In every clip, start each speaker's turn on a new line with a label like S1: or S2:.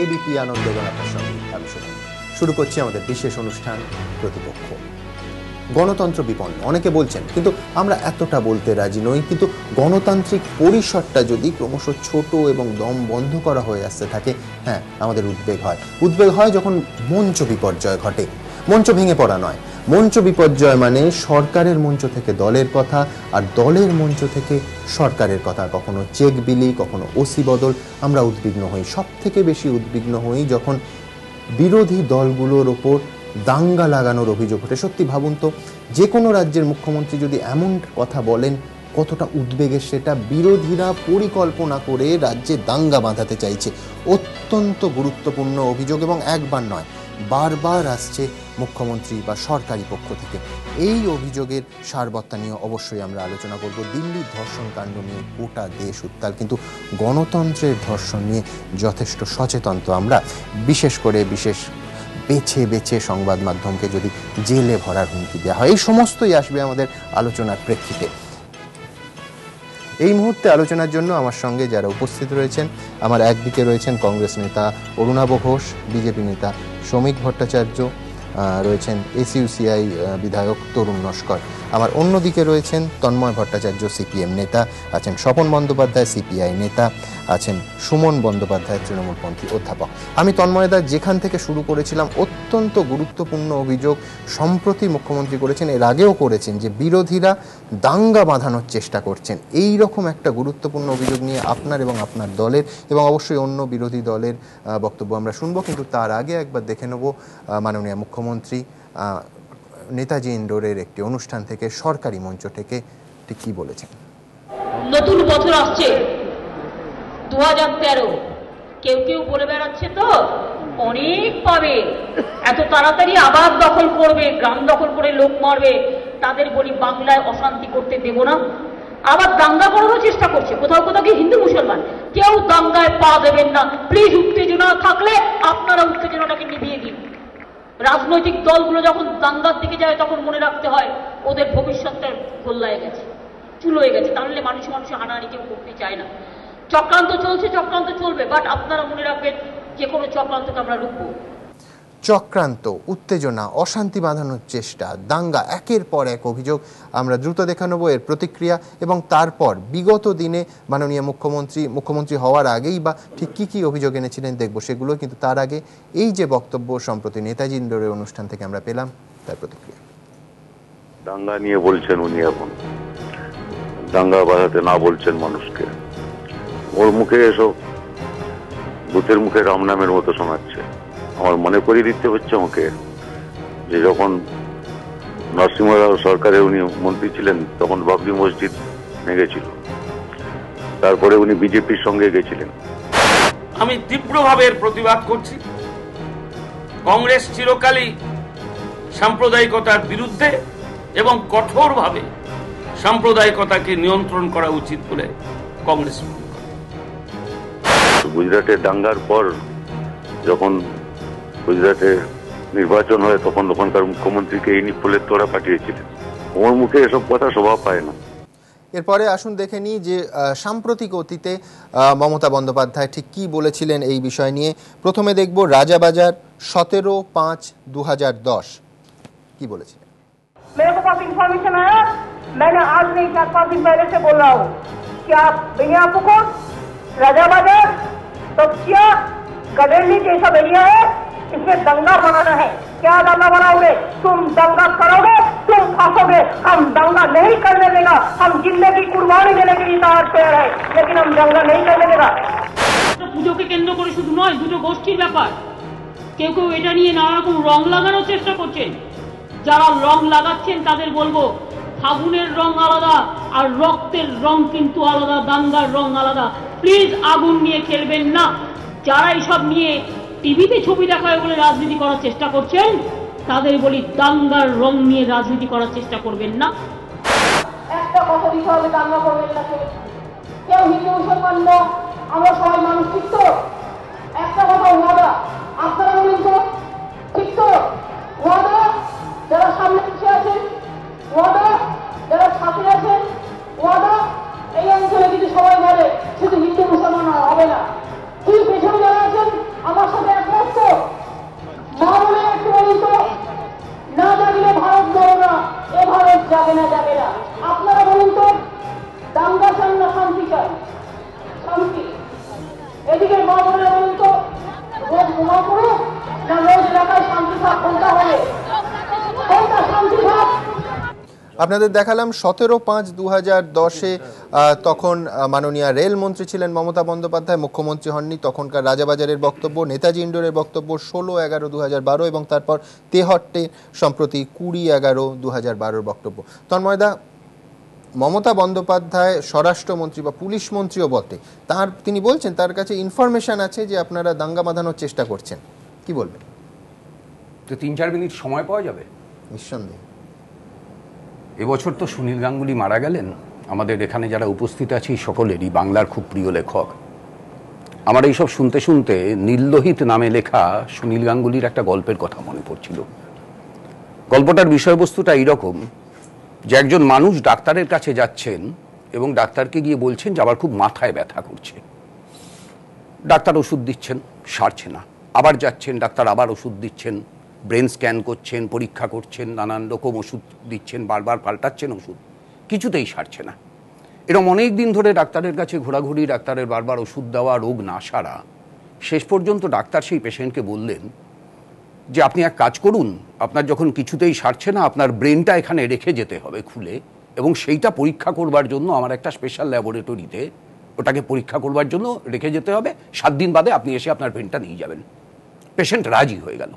S1: ABP আনন্দগণ আপনার সঙ্গে আলোচনা শুরু করছি আমাদের বিশেষ অনুষ্ঠান প্রতিপক্ষ। গণতন্ত্র বিপন্ন অনেকে বলছেন, কিন্তু আমরা এতটা বলতে রাজি নই। কিন্তু গণতান্ত্রিক পরিসরটা যদি ক্রমশ ছোট এবং দম বন্ধ করা হয়ে আসতে থাকে, হ্যাঁ, আমাদের উদ্বেগ হয় যখন মঞ্চ বিপর্যয় ঘটে। মঞ্চ ভেঙে পড়া নয়, মঞ্চ বিপর্যয় মানে সরকারের মঞ্চ থেকে দলের কথা, আর দলের মঞ্চ থেকে সরকারের কথা। কখনো চেক বিলি, কখনো ওসি বদল। আমরা উদ্বিগ্ন হই, সব থেকে বেশি উদ্বিগ্ন হই যখন বিরোধী দলগুলোর ওপর দাঙ্গা লাগানোর অভিযোগ ওঠে। সত্যি ভাবুন তো, যে কোনো রাজ্যের মুখ্যমন্ত্রী যদি এমন কথা বলেন, কতটা উদ্বেগের সেটা। বিরোধীরা পরিকল্পনা করে রাজ্যে দাঙ্গা বাঁধাতে চাইছে। অত্যন্ত গুরুত্বপূর্ণ অভিযোগ এবং একবার নয়, বারবার আসছে মুখ্যমন্ত্রী বা সরকারি পক্ষ থেকে। এই অভিযোগের সারবত্তা নিয়ে অবশ্যই আমরা আলোচনা করব। দিল্লির ধর্ষণ কাণ্ড নিয়ে গোটা দেশ উত্তাল, কিন্তু গণতন্ত্রের ধর্ষণ নিয়ে যথেষ্ট সচেতন তো আমরা। বিশেষ বেছে বেছে সংবাদ মাধ্যমকে যদি জেলে ভরার হুমকি দেওয়া হয়, এই সমস্তই আসবে আমাদের আলোচনার প্রেক্ষিতে। এই মুহূর্তে আলোচনার জন্য আমার সঙ্গে যারা উপস্থিত রয়েছেন, আমার একদিকে রয়েছেন কংগ্রেস নেতা অরুণাভ ঘোষ, বিজেপি নেতা শ্রমিক ভট্টাচার্য, রয়েছেন এসইউসিআই বিধায়ক তরুণ নস্কর। আমার অন্যদিকে রয়েছেন তন্ময় ভট্টাচার্য, সিপিএম নেতা, আছেন স্বপন বন্দ্যোপাধ্যায়, সিপিআই নেতা, আছেন সুমন বন্দ্যোপাধ্যায়, তৃণমূলপন্থী অধ্যাপক। আমি তন্ময়দা যেখান থেকে শুরু করেছিলাম, অত্যন্ত গুরুত্বপূর্ণ অভিযোগ সম্প্রতি মুখ্যমন্ত্রী করেছেন, এর আগেও করেছেন, যে বিরোধীরা দাঙ্গা বাঁধানোর চেষ্টা করছেন। এই রকম একটা গুরুত্বপূর্ণ অভিযোগ নিয়ে আপনার এবং আপনার দলের এবং অবশ্যই অন্য বিরোধী দলের বক্তব্য আমরা শুনবো। কিন্তু তার আগে একবার দেখে নেব মাননীয় মুখ্যমন্ত্রী নেতাজি ইন্ডোরের একটি অনুষ্ঠান থেকে, সরকারি মঞ্চ থেকে ঠিক কি বলেছেন।
S2: নতুন বছর আসছে 2013, কেউ বলে বেড়াচ্ছে তো অনেক পাবে, এত তাড়াতাড়ি আবার দখল করবে, গ্রাম দখল করে লোক মারবে। তাদের বলি, বাংলায় অশান্তি করতে দেব না। আবার দাঙ্গা করারও চেষ্টা করছে, কোথাও কি হিন্দু মুসলমান, কেউ দাঙ্গায় পা দেবেন না। প্লিজ, উত্তেজনা থাকলে আপনারা উত্তেজনাটাকে নিভিয়ে দিন। রাজনৈতিক দলগুলো যখন দাঙ্গার দিকে যায়, তখন মনে রাখতে হয় ওদের ভবিষ্যৎটা গোল্লায় গেছে, চুল হয়ে গেছে। তাহলে মানুষ হানাহানি কেউ করতে চায় না। চক্রান্ত চলছে, চক্রান্ত চলবে, বাট আপনারা মনে রাখবেন, যে কোনো চক্রান্তকে আমরা রুখবো।
S1: চক্রান্ত, উত্তেজনা, অশান্তি বাঁধানোর চেষ্টা, দাঙ্গা, একের পর এক অভিযোগ আমরা দ্রুত দেখে নেব এর প্রতিক্রিয়া, এবং তারপর বিগত দিনে মাননীয় মুখ্যমন্ত্রী হওয়ার আগেই বা ঠিক কী অভিযোগ এনেছিলেন দেখব সেগুলো। কিন্তু তার আগে এই যে বক্তব্য সম্প্রতি নেতাজি ইন্ডোরের অনুষ্ঠান থেকে আমরা পেলাম, তার প্রতিক্রিয়া।
S3: দাঙ্গা নিয়ে বলছেন উনি, এখন দাঙ্গা বাঁধাতে না বলছেন মানুষকে। ওর মুখে এসব ভূতের মুখে রাম নামের মতো শোনাচ্ছে। আমার মনে করিয়ে দিতে হচ্ছে আমাকে যে যখন নরসিংহরাও সরকারে উনি মন্ত্রী ছিলেন, তখন বাবরি মসজিদ ভেঙেছিল, তারপরে উনি বিজেপির সঙ্গে গেছিলেন।
S4: আমি তীব্রভাবে এর প্রতিবাদ করছি। কংগ্রেস চিরকালই সাম্প্রদায়িকতার বিরুদ্ধে এবং কঠোরভাবে সাম্প্রদায়িকতাকে নিয়ন্ত্রণ করা উচিত বলে কংগ্রেস মনে করে।
S3: গুজরাটের দাঙ্গার পর যখন গুজরাটে নির্বাচন হয়, তখন ওখানকার মুখ্যমন্ত্রীকে ইনি ফুলের তোড়া পাঠিয়েছিলেন। ওর মুখে এসব কথা শোভা পায় না।
S1: এরপরে আসুন দেখে নিই যে সাম্প্রতিক অতীতে মমতা বন্দ্যোপাধ্যায় ঠিক কি বলেছিলেন এই বিষয় নিয়ে। প্রথমে দেখব রাজাবাজার 17/5/2010 কি বলেছিলেন।
S5: मेरे को पास इंफॉर्मेशन आया, मैंने आज नहीं 4-5 दिन पहले से बोल रहा हूँ कि आप बेनियापुकुर, राजाबाजार, तपसिया, गडेली जैसा एरिया है, इसमें दंगा बनाना है। क्या दंगा बनाओगे? तुम दंगा करोगे, तुम फंसोगे। हम दंगा नहीं करने देगा। हम जिंदगी कुर्बानी देने के लिए तैयार है, लेकिन हम दंगा नहीं करने देगा।
S2: পুজোকে কেন্দ্র করে শুধু নয়, দুটো গোষ্ঠীর ব্যাপার। কেউ এটা নিয়ে নানা রকম রং লাগানোর চেষ্টা করছেন। যারা রং লাগাচ্ছেন তাদের বলবো, ফাগুনের রং আলাদা আর রক্তের রং কিন্তু আলাদা, দাঙ্গার রং আলাদা। প্লিজ আগুন নিয়ে খেলবেন না। যারা এইসব নিয়ে টিভিতে ছবি দেখায় বলে রাজনীতি করার চেষ্টা করছেন, তাদের বলি, দাঙ্গার রং নিয়ে রাজনীতি করার চেষ্টা করবেন না।
S5: একটা কথা দিতে হবে, দাঙ্গা করবেন না। কেউ হিন্দু মুসলমান না, আমরা সবাই মানুষ, ঠিক তো? একটা কথা ওয়াদা, আপনারা বলুন তো, ঠিক তো? ওয়াদা যারা সামনে পিছিয়ে আছেন, ওয়াদা যারা সাথে আছেন, ওয়াদা এই অঞ্চলে যদি সবাই বলে শুধু হিন্দু মুসলমান হবে না। তুই পেছনে যারা আছেন আমার সাথে যাবে না যাবে না। আপনারা বলুন তো, দাঙ্গা চান না শান্তি চান? শান্তি। এদিকে মা বোনেরা বলুন তো, রোজ বোমা করুক না রোজ এলাকায় শান্তি থাক, কোনটা হবে? কোনটা শান্তি থাক?
S1: আপনাদের দেখালাম 17/5/2010-এ তখন মাননীয় রেলমন্ত্রী ছিলেন মমতা বন্দ্যোপাধ্যায়, মুখ্যমন্ত্রী হননি। তখনকার রাজাবাজারের বক্তব্য, নেতাজি ইন্ডোরের বক্তব্য 16/11/2012 এবং তারপর তেহট্টে সম্প্রতি 20/11/2012 বক্তব্য। তন্ময়দা, মমতা বন্দ্যোপাধ্যায় স্বরাষ্ট্রমন্ত্রী বা পুলিশ মন্ত্রীও বটে, তিনি বলছেন তার কাছে ইনফরমেশন আছে যে আপনারা দাঙ্গা বাঁধানোর চেষ্টা করছেন, কি বলবেন?
S6: তো 3-4 মিনিট সময় পাওয়া যাবে?
S1: নিঃসন্দেহে।
S6: এবছর তো সুনীল গাঙ্গুলি মারা গেলেন। আমাদের এখানে যারা উপস্থিত আছে সকলেরই বাংলার খুব প্রিয় লেখক। আমার এইসব শুনতে শুনতে নীললোহিত নামে লেখা সুনীল গাঙ্গুলির একটা গল্পের কথা মনে পড়ছিল। গল্পটার বিষয়বস্তুটা এইরকম যে একজন মানুষ ডাক্তারের কাছে যাচ্ছেন এবং ডাক্তারকে গিয়ে বলছেন যে আমার খুব মাথায় ব্যথা করছে। ডাক্তার ওষুধ দিচ্ছেন, সারছে না। আবার যাচ্ছেন, ডাক্তার আবার ওষুধ দিচ্ছেন, ব্রেন স্ক্যান করছেন, পরীক্ষা করছেন, নানান রকম ওষুধ দিচ্ছেন, বারবার পাল্টাচ্ছেন ওষুধ, কিছুতেই সারছে না। এরকম অনেক দিন ধরে ডাক্তারের কাছে ঘোরাঘুরি, ডাক্তারের বারবার ওষুধ দেওয়া, রোগ না সারা। শেষ পর্যন্ত ডাক্তার সেই পেশেন্টকে বললেন যে আপনি এক কাজ করুন, আপনার যখন কিছুতেই সারছে না, আপনার ব্রেনটা এখানে রেখে যেতে হবে খুলে, এবং সেইটা পরীক্ষা করবার জন্য আমার একটা স্পেশাল ল্যাবরেটরিতে ওটাকে পরীক্ষা করবার জন্য রেখে যেতে হবে। 7 দিন বাদে আপনি এসে আপনার ব্রেনটা নিয়ে যাবেন। পেশেন্ট রাজি হয়ে গেল।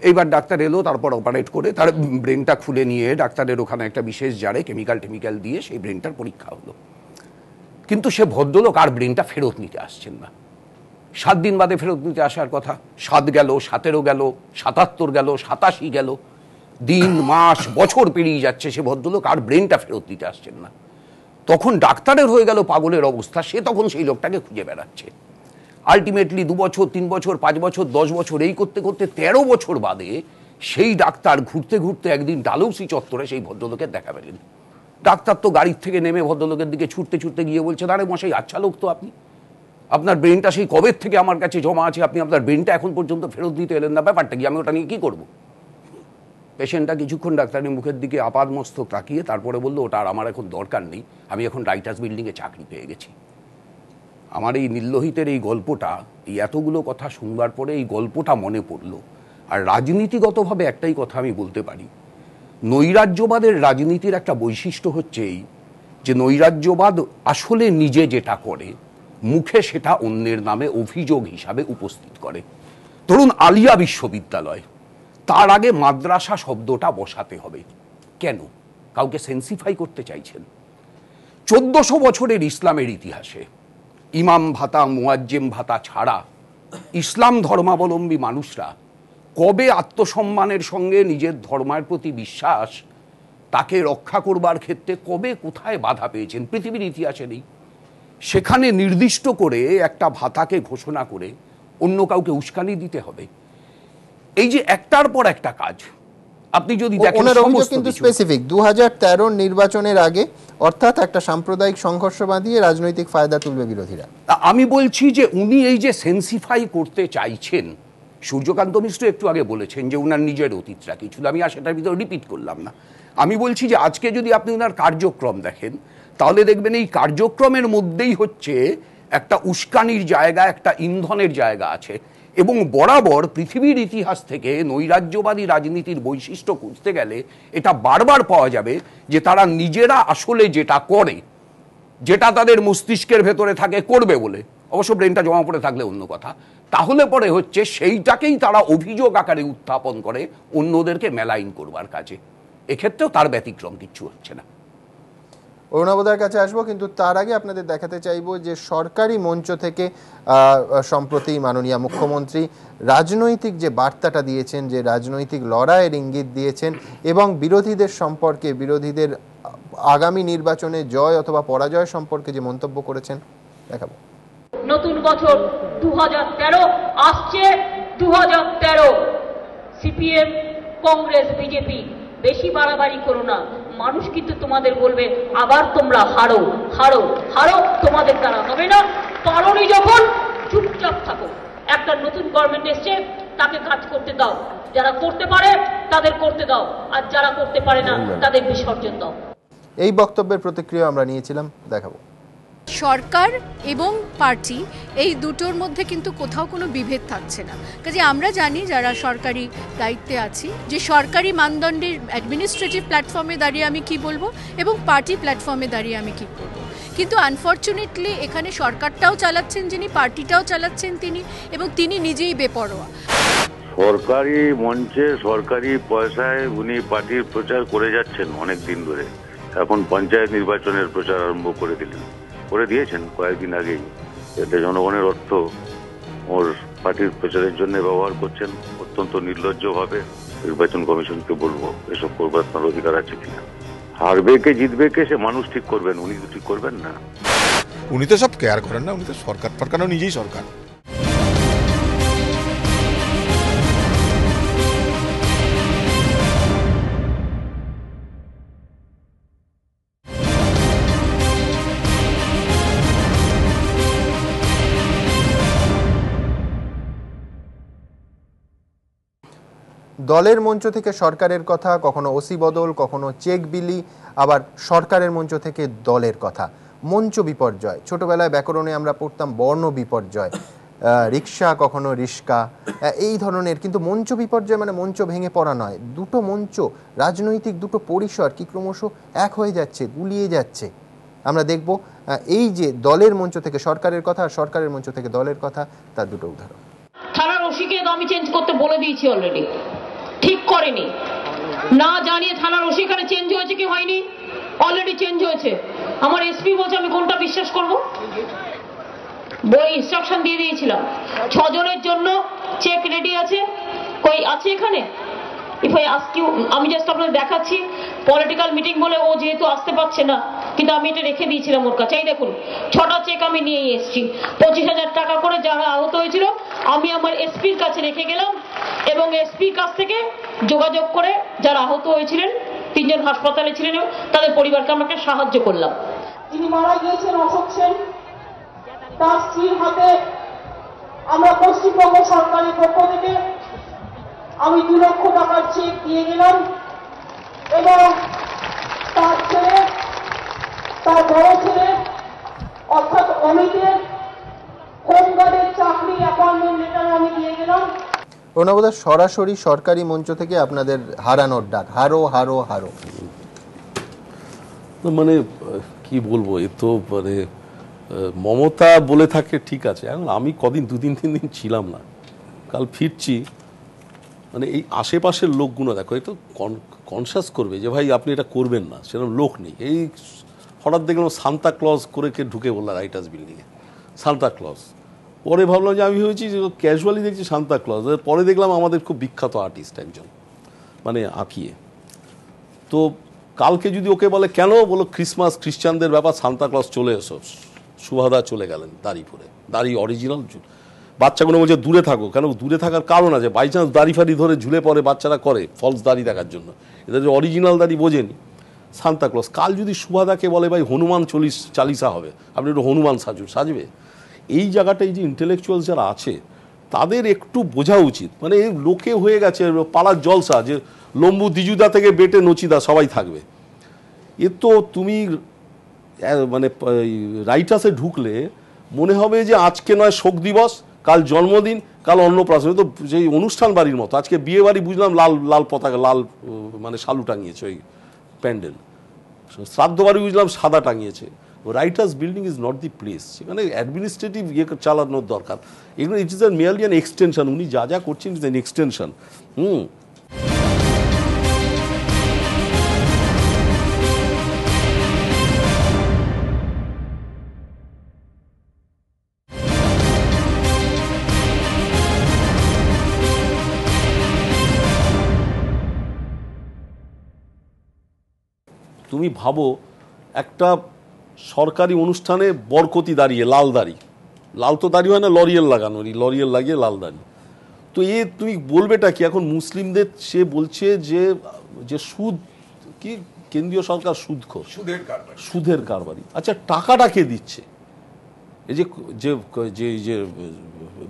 S6: এইবার ডাক্তার এলো, তারপর অপারেট করে তার ব্রেনটা খুলে নিয়ে ডাক্তারের ওখানে একটা বিশেষ জারে কেমিক্যাল দিয়ে সেই ব্রেনটার পরীক্ষা হলো। কিন্তু সে ভদ্রলোক আর ব্রেনটা ফেরত নিতে আসছেন না। 7 দিন বাদে ফেরত নিতে আসার কথা। 7 গেল, 17 গেল, 77 গেল, 87 গেল, দিন মাস বছর পেরিয়ে যাচ্ছে, সে ভদ্রলোক আর ব্রেনটা ফেরত দিতে আসছেন না। তখন ডাক্তারের হয়ে গেল পাগলের অবস্থা। সে তখন সেই লোকটাকে খুঁজে বেড়াচ্ছে। আলটিমেটলি 2 বছর, 3 বছর, 5 বছর, 10 বছর, এই করতে করতে 13 বছর বাদে সেই ডাক্তার ঘুরতে ঘুরতে একদিন ডালহৌসি চত্বরে সেই ভদ্রলোকের দেখা পেলেন। ডাক্তার তো গাড়ির থেকে নেমে ভদ্রলোকের দিকে ছুটতে ছুটতে গিয়ে বলছে, আরে মশাই, আচ্ছা লোক তো আপনি, আপনার ব্রেনটা সেই কবের থেকে আমার কাছে জমা আছে, আপনি আপনার ব্রেনটা এখন পর্যন্ত ফেরত দিতে এলেন না, ব্যাপারটা কি, আমি ওটা নিয়ে কী করবো? পেশেন্টটা কিছুক্ষণ ডাক্তারের মুখের দিকে আপাদমস্তক তাকিয়ে তারপরে বললো, ওটা আর আমার এখন দরকার নেই, আমি এখন রাইটার্স বিল্ডিংয়ে চাকরি পেয়ে গেছি। আমার এই নীললোহিতের এই গল্পটা, এই এতগুলো কথা শুনবার পরে এই গল্পটা মনে পড়ল। আর রাজনীতিগতভাবে একটাই কথা আমি বলতে পারি, নৈরাজ্যবাদের রাজনীতির একটা বৈশিষ্ট্য হচ্ছে এই যে নৈরাজ্যবাদ আসলে নিজে যেটা করে মুখে সেটা অন্যের নামে অভিযোগ হিসাবে উপস্থিত করে। ধরুন আলিয়া বিশ্ববিদ্যালয়, তার আগে মাদ্রাসা শব্দটা বসাতে হবে কেন? কাউকে সেন্সিফাই করতে চাইছেন? 1400 বছরের ইসলামের ইতিহাসে ইমাম ভাতা, মুয়াজ্জেম ভাতা ছাড়া ইসলাম ধর্মাবলম্বী মানুষরা কবে আত্মসম্মানের সঙ্গে নিজের ধর্মের প্রতি বিশ্বাস তাকে রক্ষা করবার ক্ষেত্রে কবে কোথায় বাধা পেয়েছেন? পৃথিবীর ইতিহাসে নেই। সেখানে নির্দিষ্ট করে একটা ভাতাকে ঘোষণা করে অন্য কাউকে উস্কানি দিতে হবে। এই যে একটার পর একটা কাজ, আপনি যদি দেখেন
S1: কিন্তু স্পেসিফিক 2013 নির্বাচনের আগে, অর্থাৎ একটা সাম্প্রদায়িক সংঘর্ষ বাঁধিয়ে রাজনৈতিক ফায়দা তুলবে বিরোধীরা।
S6: আমি বলছি যে উনি এই যে সেন্সিফাই করতে চাইছেন, সূর্যকান্ত মিশ্র একটু আগে বলেছেন যে উনার নিজের অতীতটা কিছু, আমি আর সেটার ভিতরে রিপিট করলাম না। আমি বলছি যে আজকে যদি আপনি উনার কার্যক্রম দেখেন, তাহলে দেখবেন এই কার্যক্রমের মধ্যেই হচ্ছে একটা উস্কানির জায়গা, একটা ইন্ধনের জায়গা আছে। এবং বরাবর পৃথিবীর ইতিহাস থেকে নৈরাজ্যবাদী রাজনীতির বৈশিষ্ট্য খুঁজতে গেলে এটা বারবার পাওয়া যাবে যে তারা নিজেরা আসলে যেটা করে, যেটা তাদের মস্তিষ্কের ভেতরে থাকে করবে বলে, অবশ্য ব্রেনটা জমা পড়ে থাকলে অন্য কথা, তাহলে পরে হচ্ছে সেইটাকেই তারা অভিযোগ আকারে উত্থাপন করে অন্যদেরকে মেলাইন করবার কাজে। এক্ষেত্রেও তার ব্যতিক্রম কিচ্ছু হচ্ছে না।
S1: অরুণাবদার কাছে আসবো, কিন্তু তার আগে আপনাদের দেখাতে চাইবো যে সরকারি মঞ্চ থেকে সম্প্রতি মাননীয় মুখ্যমন্ত্রী রাজনৈতিক যে বার্তাটা দিয়েছেন, যে রাজনৈতিক লড়াইয়ের ইঙ্গিত দিয়েছেন এবং বিরোধীদের সম্পর্কে, বিরোধীদের আগামী নির্বাচনে জয় অথবা পরাজয় সম্পর্কে যে মন্তব্য করেছেন দেখাবো।
S2: নতুন বছর 2013 আসছে। 2013 সিপিএম, কংগ্রেস, বিজেপি, বেশি বাড়াবাড়ি করো না, মানুষ কিন্তু তোমাদের বলবে আবার তোমরা হারো হারো হারো, তোমাদের দ্বারা হবে না। পারোনি যখন চুপচাপ থাকো। একটা নতুন গভর্নমেন্ট এসছে, তাকে কাজ করতে দাও। যারা করতে পারে তাদের করতে দাও, আর যারা করতে পারে না তাদের বিসর্জন দাও।
S1: এই বক্তব্যের প্রতিক্রিয়া আমরা নিয়েছিলাম, দেখাবো।
S7: সরকার এবং পার্টি এই দুটোর মধ্যে কিন্তু কোথাও কোনো বিভেদ থাকছে না। কাজে আমরা জানি যারা সরকারি দায়িত্বে আছি যে সরকারি মানদণ্ডের অ্যাডমিনিস্ট্রেটিভ প্ল্যাটফর্মে দাঁড়িয়ে আমি কি বলবো এবং পার্টি প্ল্যাটফর্মে দাঁড়িয়ে আমি কি বলবো। কিন্তু আনফর্চুনেটলি এখানে সরকারটাও চালাচ্ছেন যিনি, পার্টিটাও চালাচ্ছেন তিনি, এবং তিনি নিজেই বেপরোয়া।
S3: সরকারি মঞ্চে সরকারি পয়সায় উনি পার্টির প্রচার করে যাচ্ছেন অনেক দিন ধরে। এখন পঞ্চায়েত নির্বাচনের প্রচার আরম্ভ করে দিয়েছেন কয়েকদিন আগেই। এতে জনগণের অর্থ ওর পার্টির প্রচারের জন্য ব্যবহার করছেন অত্যন্ত নির্লজ্জভাবে। নির্বাচন কমিশনকে বলবো এসব করবার তার অধিকার আছে কিনা। হারবে কে জিতবে কে সে মানুষ ঠিক করবেন, উনি তো ঠিক করবেন না।
S8: উনি তো সব কেয়ার করেন না, উনি তো সরকার ফরকারও নিজেই সরকার।
S1: দলের মঞ্চ থেকে সরকারের কথা, কখনো ওসি বদল, কখনো চেক বিলি, আবার সরকারের মঞ্চ থেকে দলের কথা। মঞ্চ বিপর্যয়, ছোটবেলায় ব্যাকরণে আমরা পড়তাম বর্ণ বিপর্যয়, রিক্সা কখনো রিস্কা, এই ধরনের। কিন্তু মঞ্চ বিপর্যয় মানে মঞ্চ ভেঙে পড়া নয়। দুটো মঞ্চ, রাজনৈতিক দুটো পরিসর কি ক্রমশ এক হয়ে যাচ্ছে, গুলিয়ে যাচ্ছে। আমরা দেখব এই যে দলের মঞ্চ থেকে সরকারের কথা আর সরকারের মঞ্চ থেকে দলের কথা, তার দুটো উদাহরণ।
S2: থানার ওসিকে আমি চেঞ্জ করতে বলে দিয়েছি অলরেডি, ঠিক করেনি, না জানিয়ে থানার ওসি এখানে চেঞ্জ হয়েছে কি হয়নি, অলরেডি চেঞ্জ হয়েছে। আমার এসপি বলছে আমি কোনটা বিশ্বাস করব? বই ইনস্ট্রাকশন দিয়ে দিয়েছিলাম 6 জনের জন্য চেক রেডি আছে, কই আছে এখানে? ইফ আই আস্ক ইউ, আমি জাস্ট আপনাদের দেখাচ্ছি, পলিটিক্যাল মিটিং বলে ও যেহেতু আসতে পারছে না, কিন্তু আমি এটা রেখে দিয়েছিলাম ওর কাছে। এই দেখুন 6টা চেক আমি নিয়ে এসেছি, 25,000 টাকা করে। যারা আহত হয়েছিল আমি আমার এসপির কাছে রেখে গেলাম, এবং এসপির কাছ থেকে যোগাযোগ করে যারা আহত হয়েছিলেন, 3 জন হাসপাতালে ছিলেন, তাদের পরিবারকে আমাকে সাহায্য করলাম।
S5: যিনি মারা গিয়েছেন অশোক সেন, তার স্ত্রীর হাতে আমরা পশ্চিমবঙ্গ সরকারের পক্ষ থেকে আমি 2 লক্ষ টাকার চেক দিয়ে গেলাম, এবং তার ছেলে, তার বড় ছেলে অর্থাৎ অমিতের হোমগার্ডের চাকরি অ্যাপয়েন্টমেন্ট লেটার আমি দিয়ে গেলাম।
S1: ওনাবোধ সরাসরি সরকারি মঞ্চ থেকে আপনাদের হারানোর ডাক, হারো হারো হারো।
S9: মানে কি বলবো, এ তো মানে মমতা বলে থাকে ঠিক আছে। এখন আমি কদিন 2-3 দিন ছিলাম না, কাল ফিরছি। মানে এই আশেপাশের লোকগুলো দেখো, এই তো কনসাস করবে যে ভাই আপনি এটা করবেন না, সেরকম লোক নেই। এই হঠাৎ দেখলাম সান্তা ক্লজ করে কে ঢুকে বললো রাইটার্স বিল্ডিংয়ে, সান্তা ক্লজ। পরে ভাবলাম যে আমি হয়েছি যে ক্যাজুয়ালি দেখছি সান্তা ক্লজ, পরে দেখলাম আমাদের খুব বিখ্যাত আর্টিস্ট একজন, মানে আঁকিয়ে। তো কালকে যদি ওকে বলে কেন, বলো ক্রিসমাস খ্রিস্টানদের ব্যাপার, সান্তা ক্লজ চলে এসো। সুভাদা চলে গেলেন দাড়ি পরে, দাড়ি অরিজিনাল। বাচ্চাগুলো বলছে দূরে থাকো, কেন দূরে থাকার কারণ আছে, বাই চান্স দাড়ি ফাড়ি ধরে ঝুলে পড়ে বাচ্চারা করে ফলস দাড়ি দেখার জন্য, এদের যে অরিজিনাল দাড়ি বোঝেনি। সান্তা ক্লজ কাল যদি সুভাদাকে বলে ভাই হনুমান চালিসা হবে, আপনি একটু হনুমান সাজবে। এই জায়গাটা এই যে ইন্টেলেকচুয়াল যারা আছে তাদের একটু বোঝা উচিত। মানে লোকে হয়ে গেছে পাড়ার জলসা, যে লম্বু দিজুদা থেকে বেটে নচিদা সবাই থাকবে। এ তো তুমি মানে রাইটাসে ঢুকলে মনে হবে যে আজকে নয় শোক দিবস, কাল জন্মদিন, কাল অন্নপ্রাশন। তো সেই অনুষ্ঠান বাড়ির মতো। আজকে বিয়ে বাড়ি বুঝলাম লাল লাল পতাকা, লাল মানে শালু টাঙিয়েছে ওই প্যান্ডেল। শ্রাদ্ধ বাড়ি বুঝলাম সাদা টাঙিয়েছে। Writers' Building is not the place, সেখানে অ্যাডমিনিস্ট্রেটিভ ইয়ে চালানোর দরকার। এগুলো it is merely an extension. উনি যা যা করছেন ইট ইজ অ্যান এক্সটেনশন। তুমি ভাবো একটা সরকারি অনুষ্ঠানে বরকতি দাঁড়িয়ে, লাল দাড়ি, লাল তো দাড়ি হয় না, লরিয়েল লাগানো, লরিয়েল লাগিয়ে লাল দাড়ি। তো তুমি বলবেটা কি? এখন মুসলিমদের সে বলছে যে সুদ কি, কেন্দ্রীয় সরকার সুদখোর, সুদের কারবারি। আচ্ছা টাকাটা কে দিচ্ছে? এই যে যে যে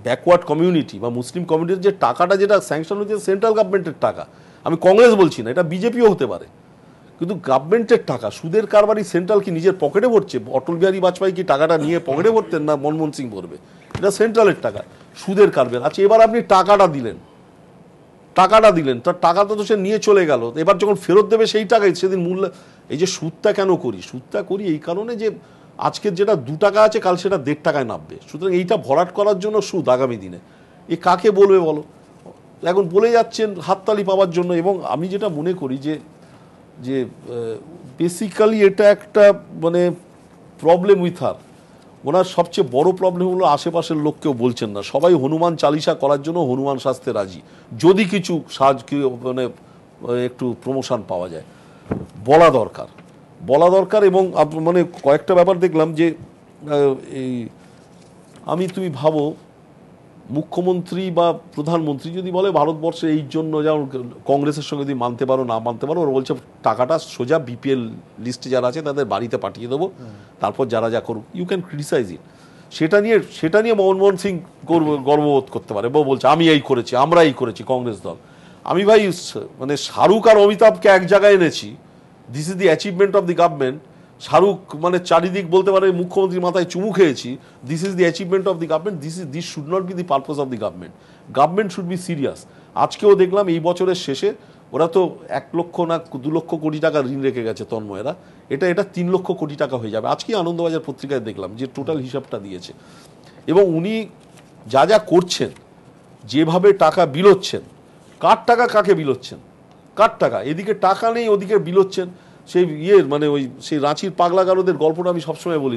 S9: ব্যাকওয়ার্ড কমিউনিটি বা মুসলিম কমিউনিটির যে টাকাটা যেটা স্যাংশন হচ্ছে সেন্ট্রাল গভর্নমেন্টের টাকা, আমি কংগ্রেস বলছি না, এটা বিজেপিও হতে পারে, কিন্তু গভর্নমেন্টের টাকা সুদের কারবারই সেন্ট্রাল কি নিজের পকেটে ভরছে? অটল বিহারী বাজপেয়ী কি টাকাটা নিয়ে পকেটে ভরতেন না মনমোহন সিং ভরবে? এটা সেন্ট্রালের টাকা, সুদের কারবার। আচ্ছা, এবার আপনি টাকাটা দিলেন, তার টাকাটা তো সে নিয়ে চলে গেল, এবার যখন ফেরত দেবে সেই টাকাই সেদিন মূল্য। এই যে সুদটা কেন করি? সুদটা করি এই কারণে যে আজকের যেটা 2 টাকা আছে কাল সেটা 1.5 টাকায় নামবে, সুতরাং এইটা ভরাট করার জন্য সুদ আগামী দিনে। এ কাকে বলবে বলো? এখন বলে যাচ্ছেন হাততালি পাওয়ার জন্য। এবং আমি যেটা মনে করি যে বেসিক্যালি এটা একটা মানে প্রবলেম উইথ হার। ওনার সবচেয়ে বড় প্রবলেম হলো আশেপাশের লোক কেউ বলছেন না, সবাই হনুমান চালিসা করার জন্য হনুমান শাস্তে রাজি, যদি কিছু মানে একটু প্রমোশন পাওয়া যায়। বলা দরকার। এবং মানে কয়েকটা ব্যাপার দেখলাম যে এই তুমি ভাবো মুখ্যমন্ত্রী বা প্রধানমন্ত্রী যদি বলে ভারতবর্ষে এই জন্য, যেমন কংগ্রেসের সঙ্গে যদি মানতে পারো না মানতে পারো, ওরা বলছে টাকাটা সোজা বিপিএল লিস্টে যারা আছে তাদের বাড়িতে পাঠিয়ে দেবো, তারপর যারা যা করুক, ইউ ক্যান ক্রিটিসাইজ ইট। সেটা নিয়ে মনমোহন সিং গর্ববোধ করতে পারে, বলছে আমি এই করেছি, আমরা এই করেছি কংগ্রেস দল। আমি ভাই মানে শাহরুখ আর অমিতাভকে এক জায়গায় এনেছি, this is the achievement of the government. Shahrukh মানে চারিদিক বলতে পারে মুখ্যমন্ত্রীর মাথায় চুমু খেয়েছি, this is the achievement of the government, this should not be the purpose of the government should be serious. আজকেও দেখলাম এই বছরের শেষে ওরা তো 1 লক্ষ না 2 লক্ষ কোটি টাকা ঋণ রেখে গেছে তন্ময়েরা, এটা 3 লক্ষ কোটি টাকা হয়ে যাবে। আজকে আনন্দবাজার পত্রিকায় দেখলাম যে টোটাল হিসাবটা দিয়েছে। এবং উনি যা করছেন, যেভাবে টাকা বিলোচ্ছেন, কার টাকা কাকে বিলোচ্ছেন, কার টাকা, এদিকে টাকা নেই ওদিকে বিলোচ্ছেন। সেই মানে সেই রাঁচির পাগলাগারদের গল্পটা আমি সবসময় বলি,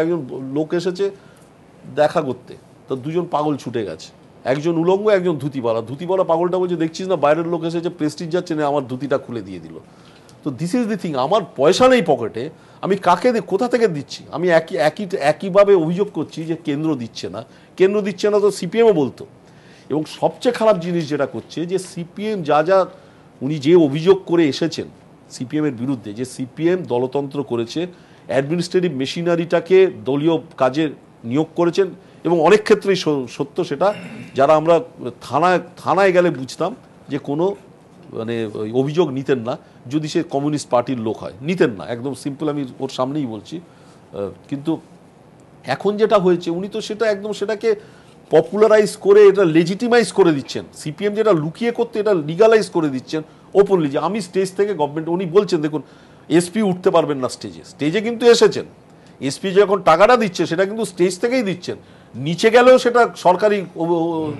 S9: একজন লোক এসেছে দেখা করতে, তো 2জন পাগল ছুটে গেছে, একজন উলঙ্গ একজন ধুতিওয়ালা পাগলটা বলছে দেখছিস না বাইরের লোক এসেছে, প্রেস্টিজ যাচ্ছে না, আমার ধুতিটা খুলে দিয়ে দিল। তো দিস ইজ দি থিং, আমার পয়সা নেই পকেটে, আমি কাকে কোথা থেকে দিচ্ছি? আমি একইভাবে অভিযোগ করছি যে কেন্দ্র দিচ্ছে না তো সিপিএমও বলতো। এবং সবচেয়ে খারাপ জিনিস যেটা করছে যে সিপিএম উনি যে অভিযোগ করে এসেছেন সিপিএমের বিরুদ্ধে, যে সিপিএম দলতন্ত্র করেছে, অ্যাডমিনিস্ট্রেটিভ মেশিনারিটাকে দলীয় কাজে নিয়োগ করেছেন। এবং অনেক ক্ষেত্রেই সত্য সেটা, যারা আমরা থানায় গেলে বুঝতাম যে কোনো মানে অভিযোগ নিতেন না যদি সে কমিউনিস্ট পার্টির লোক হয়, নিতেন না, একদম সিম্পল, আমি ওর সামনেই বলছি। কিন্তু এখন যেটা হয়েছে উনি তো সেটা একদম সেটাকে পপুলারাইজ করে এটা লেজিটিমাইজ করে দিচ্ছেন। সিপিএম যেটা লুকিয়ে করতে এটা লিগালাইজ করে দিচ্ছেন ওপেনলি, যে আমি স্টেজ থেকে গভর্নমেন্ট, উনি বলছেন দেখুন এসপি উঠতে পারবেন না স্টেজে কিন্তু এসেছেন, এসপি যখন টাকাটা দিচ্ছে সেটা কিন্তু স্টেজ থেকেই দিচ্ছেন, নিচে গেলেও সেটা সরকারি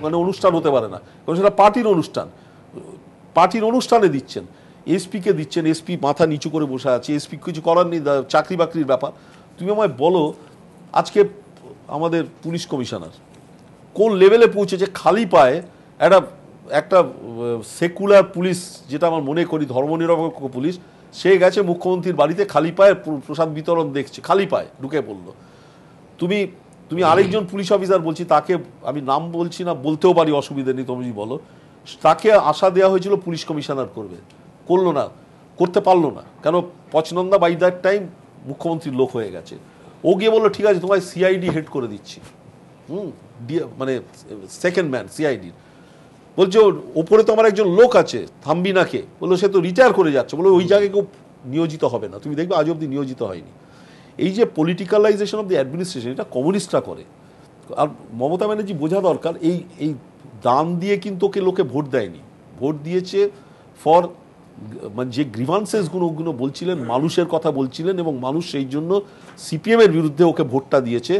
S9: মানে অনুষ্ঠান হতে পারে না, কারণ সেটা পার্টির অনুষ্ঠানে দিচ্ছেন, এসপিকে দিচ্ছেন, এসপি মাথা নিচু করে বসে আছে, এসপি কিছু করার নেই, চাকরি বাকরির ব্যাপার। তুমি আমায় বলো আজকে আমাদের পুলিশ কমিশনার কোন লেভেলে পৌঁছেছে, খালি পায়ে একটা সেকুলার পুলিশ, যেটা আমার মনে করি ধর্মনিরপেক্ষ পুলিশ, সে গেছে মুখ্যমন্ত্রীর বাড়িতে খালি পায়ে প্রসাদ বিতরণ দেখছে, খালি পায়ে ঢুকে পড়লো। তুমি আরেকজন পুলিশ অফিসার বলছি, তাকে আমি নাম বলছি না, বলতেও পারি, অসুবিধা নেই, তুমি বলো, তাকে আশা দেওয়া হয়েছিল পুলিশ কমিশনার করলো না, করতে পারলো না, কেন পচনন্দা বাই দ্যাট টাইম মুখ্যমন্ত্রীর লোক হয়ে গেছে। ও গিয়ে বললো ঠিক আছে তোমায় সিআইডি হেড করে দিচ্ছি, মানে সেকেন্ড ম্যান সিআইডির। বলছে ওপরে তো আমার একজন লোক আছে থাম্বিনাকে, বললো সে তো রিটায়ার করে যাচ্ছে, বললো ওই জায়গায় কেউ নিয়োজিত হবে না, তুমি দেখবে আজ অব্দি নিয়োজিত হয়নি। এই যে পলিটিক্যালাইজেশন অফ দি অ্যাডমিনিস্ট্রেশন, এটা কমিউনিস্টরা করে। আর মমতা ব্যানার্জি বোঝা দরকার, এই দান দিয়ে কিন্তু ওকে লোকে ভোট দেয়নি, ভোট দিয়েছে ফর মানে যে গ্রিভান্সেসগুলো বলছিলেন, মানুষের কথা বলছিলেন, এবং মানুষ সেই জন্য সিপিএমের বিরুদ্ধে ওকে ভোটটা দিয়েছে,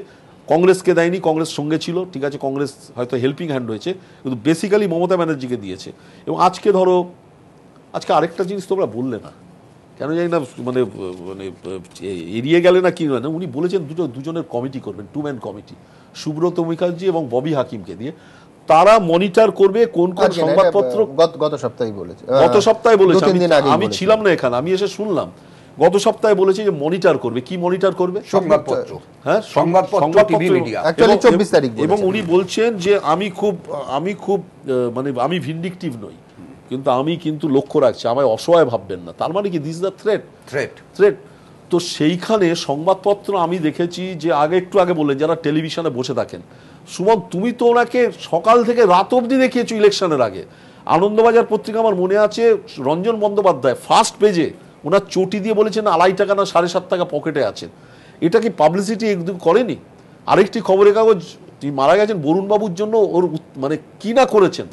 S9: কংগ্রেসকে দেয়নি, কংগ্রেস সঙ্গে ছিল, ঠিক আছে, কংগ্রেস হয়তো হেল্পিং হ্যান্ড হয়েছে, কিন্তু বেসিক্যালি মমতা ব্যানার্জিকে দিয়েছে। এবং আজকে আরেকটা জিনিস তোমরা বললে না, কেন জানি না, মানে এড়িয়ে গেলে না কি না, উনি বলেছেন দুজনের কমিটি করবেন, 2-ম্যান কমিটি, সুব্রত মুখার্জি এবং ববি হাকিমকে দিয়ে, তারা মনিটর করবে কোন কোন সংবাদপত্র।
S1: গত সপ্তাহে বলেছে,
S9: আমি ছিলাম না এখানে, আমি এসে শুনলাম, গত সপ্তাহে বলেছে যে মনিটর করবে। কি মনিটর করবে?
S6: সংবাদপত্র, হ্যাঁ, সংবাদপত্র, টিভি মিডিয়া।
S9: এবং উনি বলছেন যে আমি খুব মানে আমি ভিন্ডিকটিভ নই, কিন্তু আমি লক্ষ্য রাখছি, আমায় অসহায় ভাববেন না। তার মানে কি দিস ইজ দ্য থ্রেট। তো সেইখানে সংবাদপত্র আমি দেখেছি যে একটু আগে বললেন যারা টেলিভিশনে বসে থাকেন, সুমন তুমি তো ওনাকে সকাল থেকে রাত অবধি দেখিয়েছো ইলেকশনের আগে। আনন্দবাজার পত্রিকা আমার মনে আছে, রঞ্জন বন্দ্যোপাধ্যায় ফার্স্ট পেজে ওনার চটি দিয়ে বলেছেন 2.5 টাকা না 7.5 টাকা পকেটে আছেন। এটা কি পাবলিসিটি একদম করেনি? আরেকটি খবরের কাগজ তিনি মারা গেছেন বরুণবাবুর জন্য ওর মানে কি না করেছেন,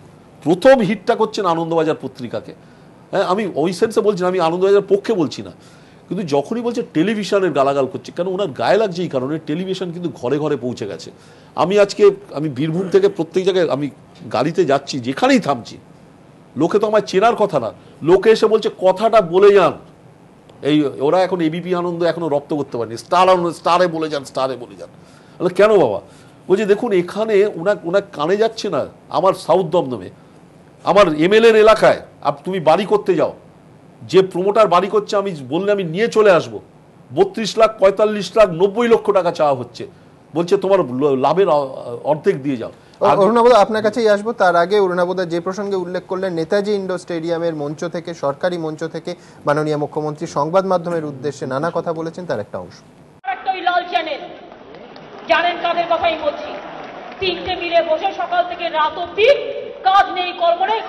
S9: প্রথম হিটটা করছেন আনন্দবাজার পত্রিকাকে। হ্যাঁ, আমি ওই সেন্সে বলছি না, আমি আনন্দবাজার পক্ষে বলছি না, কিন্তু যখনই বলছে টেলিভিশনের গালাগাল করছে, কারণ ওনার গায়ে লাগছে এই কারণে টেলিভিশন কিন্তু ঘরে ঘরে পৌঁছে গেছে। আমি বীরভূম থেকে প্রত্যেক জায়গায় আমি গাড়িতে যাচ্ছি, যেখানেই থামছি, লোকে তো আমার চেনার কথা না, লোকে এসে বলছে কথাটা বলে যান। এই ওরা এখন এবিপি আনন্দ এখনো রপ্ত করতে পারেনি, স্টারে বলে যান, স্টারে বলে যান। কেন বাবা? বলছে দেখুন এখানে ওনার কানে যাচ্ছে না। আমার সাউথ দমদমে আমার এমএলএর এলাকায় তুমি বাড়ি করতে যাও, যে প্রমোটার বাড়ি করছে আমি বললে আমি নিয়ে চলে আসবো, 32 লাখ 45 লাখ 90 লক্ষ টাকা চাওয়া হচ্ছে, বলছে তোমার লাভের অর্ধেক দিয়ে যাও।
S1: অরুণাবোধা, আপনার কাছেই আসবো। তার আগে অরুণাবোধা যে প্রসঙ্গে উল্লেখ করলেন, নেতাজি ইন্ডোর স্টেডিয়ামের মঞ্চ থেকে, সরকারি মঞ্চ থেকে মাননীয় মুখ্যমন্ত্রী সংবাদ মাধ্যমের উদ্দেশ্যে নানা কথা বলেছেন, তার একটা অংশ।
S2: একটা ওই লাল চ্যানেল, জানেন কাদের কথাই বলছি, 3টে মিলে বসে সকাল থেকে রাত অব্দি কাজ নেই, কর্ম নেই,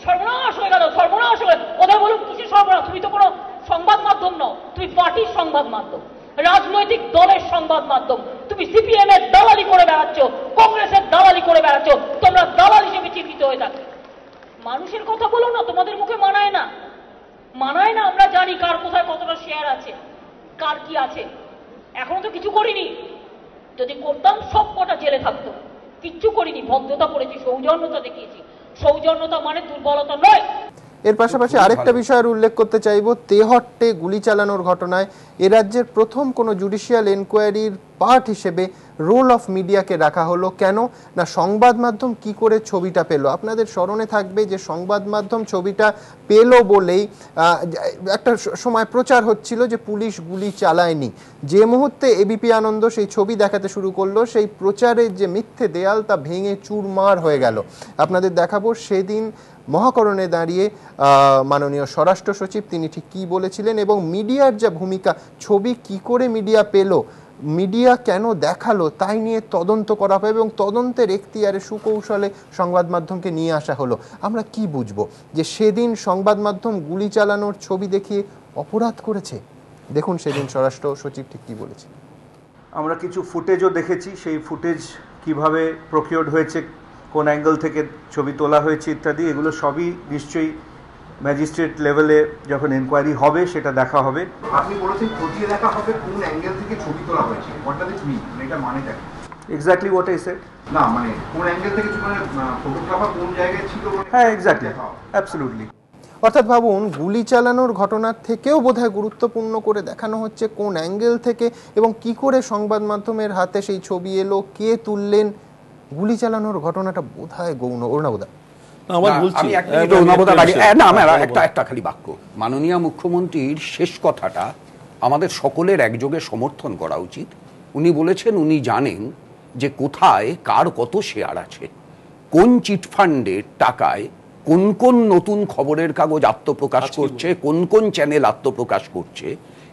S2: সর্বনাশ হয়ে গেল, সর্বনাশ হয়ে গেল। ওদের বলুন কিসের সর্বনাশ? তুমি তো কোনো সংবাদ মাধ্যম নও, তুমি পার্টির সংবাদ মাধ্যম, রাজনৈতিক দলের সংবাদ মাধ্যম। তুমি সিপিএম এর দালালি করে বেড়াচ্ছ, কংগ্রেসের দালালি করে বেড়াচ্ছ, তোমরা দালাল হিসেবে চিহ্নিত হয়ে থাকো। মানুষের কথা বলো না, তোমাদের মুখে মানায় না, মানায় না। আমরা জানি কার কোথায় কতটা শেয়ার আছে, কার কি আছে। এখনো তো কিছু করিনি, যদি করতাম সব কটা জেলে থাকতো। কিচ্ছু করিনি, ভদ্রতা করেছি, সৌজন্যতা দেখিয়েছি। সৌজন্যতা মানে দুর্বলতা নয়।
S1: এর পাশাপাশি আরেকটা বিষয়ের উল্লেখ করতে চাইব, তেহট্টে গুলি চালানোর ঘটনায় এ রাজ্যের প্রথম কোনো জুডিশিয়াল এনকোয়ারির পার্ট হিসেবে রোল অফ মিডিয়াকে রাখা হলো। কেন না, সংবাদ মাধ্যম কি করে ছবিটা পেল? আপনাদের স্মরণে থাকবে যে সংবাদ মাধ্যম ছবিটা পেল বলেই একটা সময় প্রচার হচ্ছিল যে পুলিশ গুলি চালায়নি। যে মুহূর্তে এবিপি আনন্দ সেই ছবি দেখাতে শুরু করলো, সেই প্রচারের যে মিথ্যে দেয়াল তা ভেঙে চুরমার হয়ে গেল। আপনাদের দেখাবো সেদিন মহাকরণে দাঁড়িয়ে মাননীয় স্বরাষ্ট্র সচিব তিনি ঠিক কী বলেছিলেন, এবং মিডিয়ার যা ভূমিকা, ছবি কি করে মিডিয়া পেল, মিডিয়া কেন দেখালো, তাই নিয়ে তদন্ত করা হবে এবং তদন্তের এখতিয়ারে সুকৌশলে সংবাদ মাধ্যমকে নিয়ে আসা হলো। আমরা কি বুঝবো যে সেদিন সংবাদ মাধ্যম গুলি চালানোর ছবি দেখিয়ে অপরাধ করেছে? দেখুন সেদিন স্বরাষ্ট্র সচিব ঠিক কী বলেছে।
S10: আমরা কিছু ফুটেজও দেখেছি, সেই ফুটেজ কিভাবে প্রকিউরড হয়েছে, কোন অ্যাঙ্গেল থেকে ছবি তোলা হয়েছে ইত্যাদি, এগুলো সবই নিশ্চয়ই ম্যাজিস্ট্রেট লেভেলে যখন এনকোয়ারি হবে সেটা দেখা হবে।
S11: আপনি বলেছেন খতিয়ে দেখা হবে কোন অ্যাঙ্গেল থেকে ছবি তোলা হয়েছে, হোয়াট ডাজ ইট মিন? এটা মানেটা কি?
S10: Exactly what I said.
S11: না মানে কোন অ্যাঙ্গেল থেকে, মানে ফটোগ্রাফার কোন জায়গায় ছিল?
S10: হ্যাঁ, এক্স্যাক্টলি, অ্যাবসলিউটলি।
S1: অর্থাৎ ভাবুন, গুলি চালানোর ঘটনার থেকেও বোধহয় গুরুত্বপূর্ণ করে দেখানো হচ্ছে কোন অ্যাঙ্গেল থেকে এবং কি করে সংবাদ মাধ্যমের হাতে সেই ছবি এলো, কে তুললেন। গুলি চালানোর ঘটনাটা বোধহয় গৌণ। অরুণাবোধা,
S6: একটা খালি বাক্য, মাননীয় মুখ্যমন্ত্রীর শেষ কথাটা আমাদের সকলের একযোগে সমর্থন করা উচিত। উনি বলেছেন উনি জানেন যে কোথায় কার কত শেয়ার আছে, কোন চিটফান্ডের টাকায় কোন কোন নতুন খবরের কাগজ আত্মপ্রকাশ করছে, কোন কোন চ্যানেল আত্মপ্রকাশ করছে।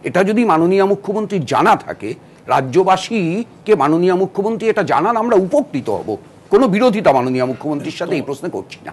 S6: এটা যদি মাননীয় মুখ্যমন্ত্রীর জানা থাকে, রাজ্যবাসীকে মাননীয় মুখ্যমন্ত্রী এটা জানান, আমরা উপকৃত হব। কোনো বিরোধিতা মাননীয় মুখ্যমন্ত্রীর সাথে এই প্রশ্নে করছি না।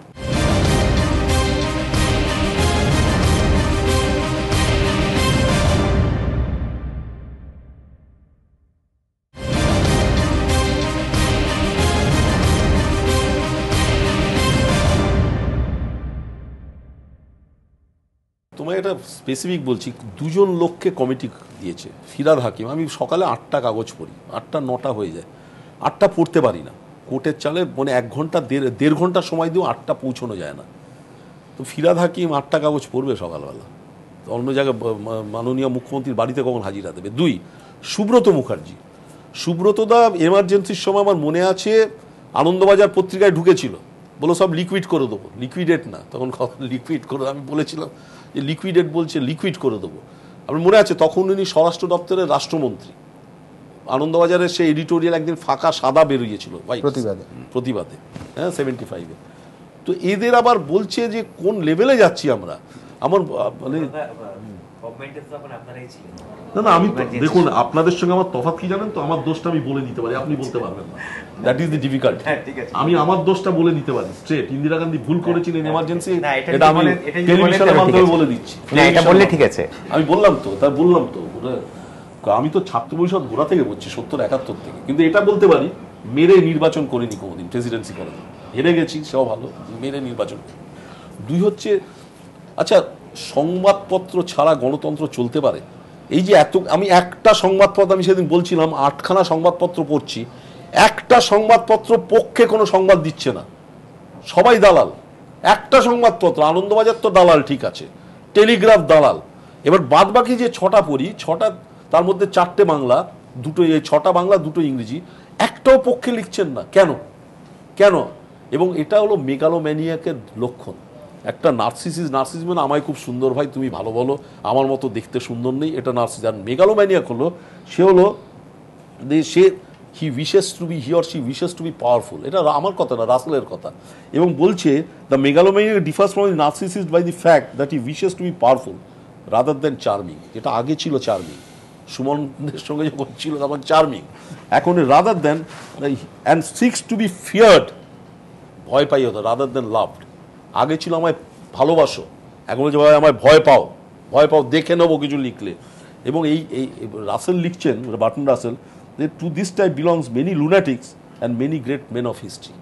S9: তোমায় এটা স্পেসিফিক বলছি, 2জন লোককে কমিটি দিয়েছে। ফিরহাদ হাকিম, আমি সকালে 8টা কাগজ পড়ি, 8টা 9টা হয়ে যায়, 8টা পড়তে পারি না, কোর্টের চালে মানে 1 ঘন্টা 1.5 ঘন্টা সময় দিয়েও 8টা পৌঁছানো যায় না। তো ফিরহাদ হাকিম 8টা কাগজ পড়বে সকালবেলা, তো অন্য জায়গায় মাননীয় মুখ্যমন্ত্রীর বাড়িতে কখন হাজিরা দেবে? 2, সুব্রত মুখার্জি। সুব্রতদা এমার্জেন্সির সময় আমার মনে আছে আনন্দবাজার পত্রিকায় ঢুকেছিল, বলো সব লিকুইড করে দেবো, লিকুইডেট না, তখন লিকুইড করে, আমি বলেছিলাম যে লিকুইডেট বলছে, লিকুইড করে দেবো। আমার মনে আছে তখন উনি স্বরাষ্ট্র দপ্তরের রাষ্ট্রমন্ত্রী। আনন্দবাজারের সেই এডিটোরিয়াল একদিন ফাঁকা সাদা বেরিয়েছিল প্রতিবাদে, হ্যাঁ 75-এ। তো এদের আবার বলছে যে কোন লেভেলে যাচ্ছি আমরা। আমার মানে না না, আমি দেখুন আপনাদের সঙ্গে আমার তফাৎ কি জানেন তো, আমার দোষটা আমি বলে দিতে পারি, আপনি বলতে পারবেন না। That is the difficult. আমি আমার দোষটা বলে দিতে পারি স্ট্রেট। ইন্দিরা গান্ধী ভুল করেছিলেন এমার্জেন্সি, এটা আমি টেলিভিশনের মাধ্যমে বলে দিচ্ছি।
S12: এটা বললে ঠিক আছে।
S9: আমি বললাম তো, তাই বললাম তো, আমি তো ছাত্র পরিষদ গোড়া থেকে বলছি 70-71 থেকে, কিন্তু এটা বলতে পারি মেরে নির্বাচন করিনি কোনোদিন, প্রেসিডেন্সি করেনি, হেরে গেছি সেও ভালো, মেরে নির্বাচন। দুই হচ্ছে, আচ্ছা সংবাদপত্র ছাড়া গণতন্ত্র চলতে পারে? এই যে এত, আমি একটা সংবাদপত্র, আমি সেদিন বলছিলাম 8খানা সংবাদপত্র পড়ছি, একটা সংবাদপত্র পক্ষে কোনো সংবাদ দিচ্ছে না, সবাই দালাল। একটা সংবাদপত্র আনন্দবাজার তো দালাল, ঠিক আছে, টেলিগ্রাফ দালাল। এবার বাদ বাকি যে 6টা পড়ি, 6টা তার মধ্যে 4টে বাংলা, 6টা বাংলা 2টো ইংরেজি, একটাও পক্ষে লিখছেন না। কেন কেন? এবং এটা হলো মেগালোম্যানিয়াকের লক্ষণ। একটা নার্সিসিজম মানে আমায় খুব সুন্দর ভাই, তুমি ভালো বলো, আমার মতো দেখতে সুন্দর নেই, এটা নার্সিস। আর মেগালোম্যানিয়াক হলো, সে হলো সে he or she wishes to be powerful. এটা আমার কথা না, রাসেলের কথা। এবং বলছে the megalomaniac differs from the narcissist by the fact that he wishes to be powerful rather than charming. যেটা আগে ছিল চার্মিং, সুমনদের সঙ্গে যখন ছিল তখন চার্মিং, এখন rather than and six to be feared, ভয় পাই হতো, রাদার দ্যান লাভড। আগে ছিল আমায় ভালোবাসো, এখন বলছে ভাই আমায় ভয় পাও, ভয় পাও, দেখে নেবো কিছু লিখলে। এবং এই রাসেল লিখছেন, বার্টন রাসেল, যে to this type belongs many lunatics and many great men of history.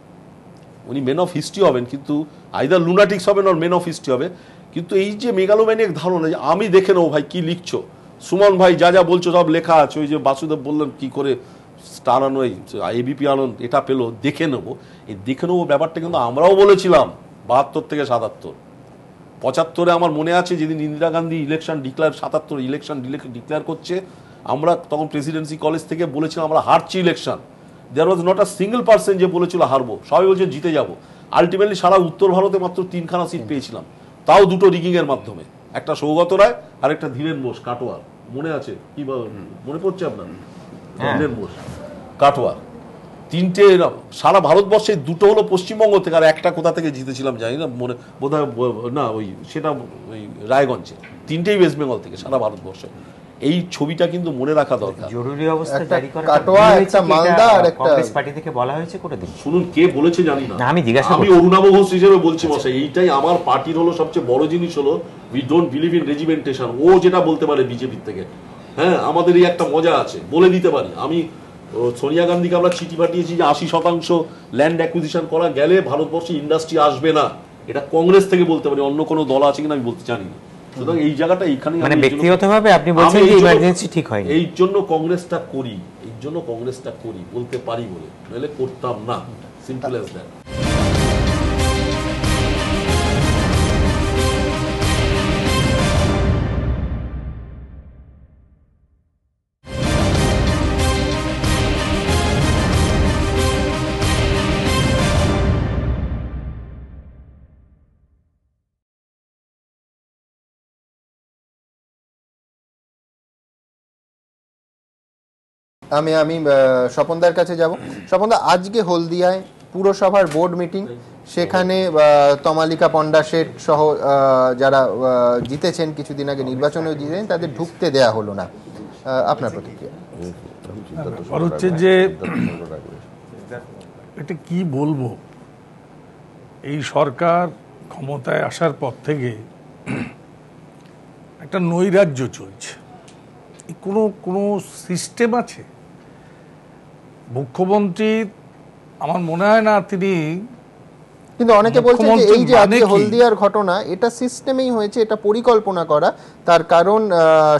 S9: উনি মেন অফ হিস্ট্রি হবেন, কিন্তু আইদার লুনাটিক্স হবেন আর মেন অফ হিস্ট্রি হবে। কিন্তু এই যে মেগালোম্যানিয়াক ধারণা যে আমি দেখে নেবো ভাই কি লিখছো, সুমন ভাই যা যা বলছো সব লেখা আছে, ওই যে বাসুদেব বললেন কি করে স্টার আনো, এবিপি আনন্দ এটা পেলো, দেখে নেবো। এই দেখে নেবো ব্যাপারটা কিন্তু আমরাও বলেছিলাম 72 থেকে 77। 75-এ আমার মনে আছে যেদিন Indira Gandhi election declare, 77 election declare করছে, আমরা তখন প্রেসিডেন্সি কলেজ থেকে বলেছিলাম আমরা হারছি election. There was not a single person যে বলেছিল হারবো, সবাই বলছে জিতে যাবো। আলটিমেটলি সারা উত্তর ভারতে মাত্র 3খানা সিট পেয়েছিলাম, তাও 2টো রিগিং এর মাধ্যমে, একটা সৌগত রায় আর একটা ধীরেন বোস কাটোয়ার, মনে আছে কি মনে পড়ছে আপনার? ধীরেন বোস কাটোয়ার, 3টে সারা ভারতবর্ষে, 2টো হলো পশ্চিমবঙ্গ থেকে আর একটা কোথা থেকে জিতেছিলাম জানি না, মনে বোধহয় না, ওই সেটা ওই রায়গঞ্জে, 3টেই ওয়েস্ট বেঙ্গল থেকে সারা ভারতবর্ষে। এই ছবিটা কিন্তু মনে রাখা দরকার।
S12: জরুরি অবস্থা জারি করা
S1: কাটোয়া, একটা মালদা আর একটা
S12: কংগ্রেস পার্টি থেকে বলা হয়েছে করে দিন।
S9: শুনুন কে বলেছে জানি না,
S12: আমি জিজ্ঞাসা
S9: আমি অরুণাভ ঘোষ হিসেবে বলছি মশাই, এইটাই আমার পার্টির হলো সবচেয়ে বড় জিনিস হলো we don't believe in regimentation. ও যেটা বলতে পারে বিজেপির থেকে, হ্যাঁ আমাদের এই একটা মজা আছে, বলে দিতে পারি। আমি সোনিয়া গান্ধীকে আমরা চিঠি পাঠিয়েছি যে 80% ল্যান্ড অ্যাকুইজিশন করা গেলে ভারতবর্ষে ইন্ডাস্ট্রি আসবে না, এটা কংগ্রেস থেকে বলতে পারি, অন্য কোনো দল আছে কিনা আমি বলতে জানি না। সুতরাং এই জায়গাটা এইখানে
S12: মানে ব্যক্তিগতভাবে আপনি বলছেন যে ইমার্জেন্সি ঠিক হয়নি,
S9: এই জন্য কংগ্রেসটা করি, এই জন্য কংগ্রেসটা করি বলতে পারি বলে, নইলে করতাম না, সিম্পল অ্যাজ দ্যাট।
S1: আমি স্বপনদার কাছে যাব। স্বপনদা, আজকে হলদিয়ায় পুরসভার বোর্ড মিটিং, সেখানে তমালিকা পণ্ডা শেঠ সহ যারা জিতেছেন, কিছুদিন আগে নির্বাচনেও জিতেছেন, তাদের ঢুকতে দেয়া হলো না, আপনার প্রতিক্রিয়া?
S13: হচ্ছে যে এটা কি বলবো, এই সরকার ক্ষমতায় আসার পর থেকে একটা নৈরাজ্য চলছে, কোনো সিস্টেম আছে? মুখ্যমন্ত্রী আমার মনে হয় না তিনি,
S1: কিন্তু অনেকে বলছে যে এই যে আজকে হলদিয়ার ঘটনা, এটা সিস্টেমেই হয়েছে, এটা পরিকল্পনা করা। তার কারণ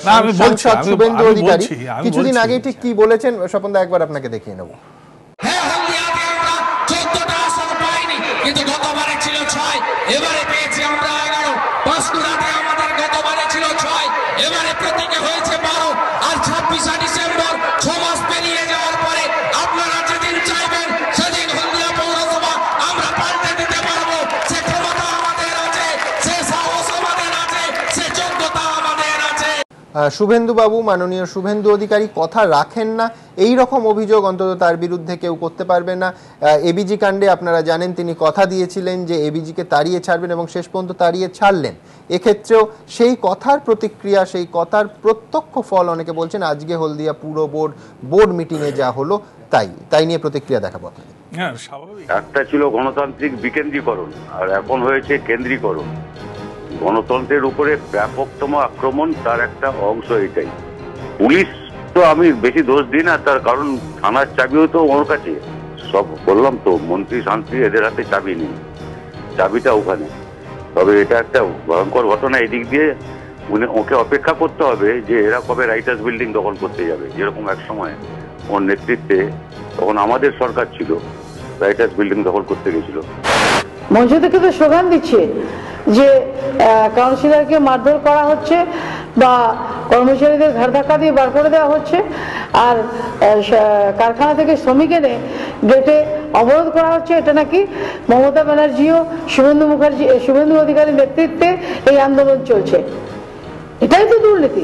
S1: সাংসদ শুভেন্দু অধিকারী কিছুদিন আগে ঠিক কি বলেছেন, স্বপনদা একবার আপনাকে দেখিয়ে নেব।
S14: কিন্তু গতবারে ছিল 6, এবারে পেয়েছি আমরা 11। পাঁশকুড়াতে আমাদের গতবারে ছিল 6, এবারে প্রতীকে হয়েছে 12। আর 26 ডিসেম্বর 6 মাস পেরিয়ে যাওয়ার পরে আপনারা যেদিন চাইবেন সেদিন হলদিয়া পৌরসভা আমরা পাল্টে দিতে পারবো। সে ক্ষমতা আমাদের আছে, সে সাহস আমাদের আছে, সে যোগ্যতা আমাদের আছে।
S1: শুভেন্দু বাবু, মাননীয় শুভেন্দু অধিকারী কথা রাখেন না, এই রকম অভিযোগ অন্তত তার বিরুদ্ধে কেউ করতে পারবে না। এবিজি কাণ্ডে আপনারা জানেন তিনি কথা দিয়েছিলেন যে এবিজিকে তাড়িয়ে ছাড়বেন এবং শেষ পর্যন্ত তাড়িয়ে ছাড়লেন। এক্ষেত্রেও সেই কথার প্রতিক্রিয়া, সেই কথার প্রত্যক্ষ ফল অনেকে বলছেন আজকে হলদিয়া পুর বোর্ড মিটিংয়ে যা হলো তাই নিয়ে প্রতিক্রিয়া দেখাবো আপনাদের।
S13: হ্যাঁ, স্বাভাবিক।
S3: একটা ছিল গণতান্ত্রিক বিকেন্দ্রীকরণ, আর এখন হয়েছে কেন্দ্রীকরণ। গণতন্ত্রের উপরে ব্যাপকতম আক্রমণ, তার একটা অংশ এটাই। পুলিশ তো আমি বেশি দোষ দিই না, তার কারণ থানার চাবিও তো ওর কাছে। সব বললাম তো, মন্ত্রী শান্তি এদের হাতে চাবি নেই, চাবিটা ওখানে। তবে এটা একটা ভয়ঙ্কর ঘটনা। এদিক দিয়ে ওকে অপেক্ষা করতে হবে যে এরা কবে রাইটার্স বিল্ডিং দখল করতে যাবে। যেরকম এক সময় ওর নেতৃত্বে, তখন আমাদের সরকার ছিল, রাইটার্স বিল্ডিং দখল করতে গেছিল।
S5: মঞ্চ থেকে তো স্লোগান দিচ্ছে যে কাউন্সিলরকে মারধর করা হচ্ছে বা কর্মচারীদের ঘাড় ধাক্কা দিয়ে বার করে দেওয়া হচ্ছে, আর কারখানা থেকে শ্রমিক এনে গেটে অবরোধ করা হচ্ছে। এটা নাকি মমতা ব্যানার্জিও শুভেন্দু অধিকারীর নেতৃত্বে এই আন্দোলন চলছে। এটাই তো দুর্নীতি।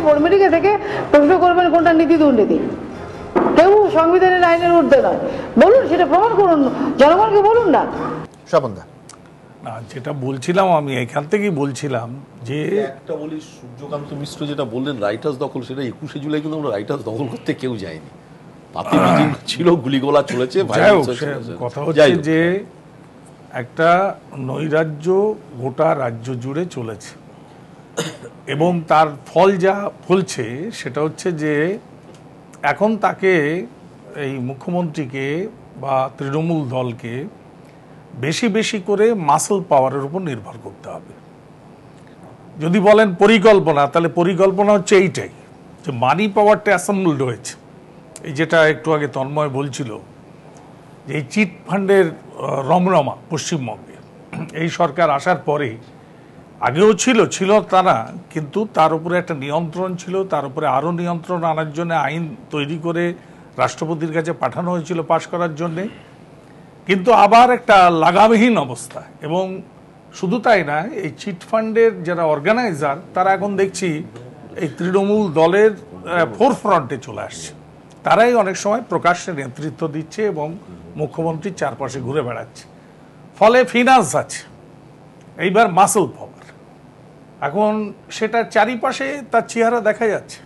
S5: বোর্ড মিটিংয়ে থেকে প্রশ্ন করবেন কোনটা নীতি দুর্নীতি। কেউ সংবিধানের আইনের ঊর্ধ্বে নয়। বলুন, সেটা প্রমাণ করুন, জনগণকে বলুন না।
S1: স্বপনদা,
S13: না, যেটা বলছিলাম আমি এখান থেকেই বলছিলাম যে
S9: একটা বলি, সূর্যকান্ত মিশ্র যেটা বললেন রাইটার্স দখল, সেটা 21শে জুলাই কিন্তু আমরা রাইটার্স দখল করতে কেউ যায়নি। তাতে মিটিং ছিল, গুলিগোলা চলেছে।
S13: কথা হচ্ছে যে একটা নৈরাজ্য গোটা রাজ্য জুড়ে চলেছে এবং তার ফল যা ফলছে সেটা হচ্ছে যে এখন তাকে, এই মুখ্যমন্ত্রীকে বা তৃণমূল দলকে বেশি বেশি করে মাসল পাওয়ারের উপর নির্ভর করতে হবে। যদি বলেন পরিকল্পনা, তাহলে পরিকল্পনা হচ্ছে এইটাই যে মানি পাওয়ারটা অ্যাসেম্বলড হয়েছে। এই যেটা একটু আগে তন্ময় বলছিল যে এই চিট ফান্ডের রমরমা পশ্চিমবঙ্গে এই সরকার আসার পরে, আগেও ছিল তারা, কিন্তু তার উপরে একটা নিয়ন্ত্রণ ছিল। তার উপরে আরও নিয়ন্ত্রণ আনার জন্য আইন তৈরি করে রাষ্ট্রপতির কাছে পাঠানো হয়েছিল পাশ করার জন্যে, কিন্তু আবার একটা লাগামহীন অবস্থা। এবং শুধু তাই না, এই চিট ফান্ডের যারা অর্গানাইজার তারা এখন দেখছি এই তৃণমূল দলের ফোরফ্রন্টে চলে আসছে। তারাই অনেক সময় প্রকাশ্যে নেতৃত্ব দিচ্ছে এবং মুখ্যমন্ত্রীর চারপাশে ঘুরে বেড়াচ্ছে। ফলে ফিনান্স আছে, এইবার মাসল পাওয়ার। এখন সেটা চারিপাশে তার চেহারা দেখা যাচ্ছে।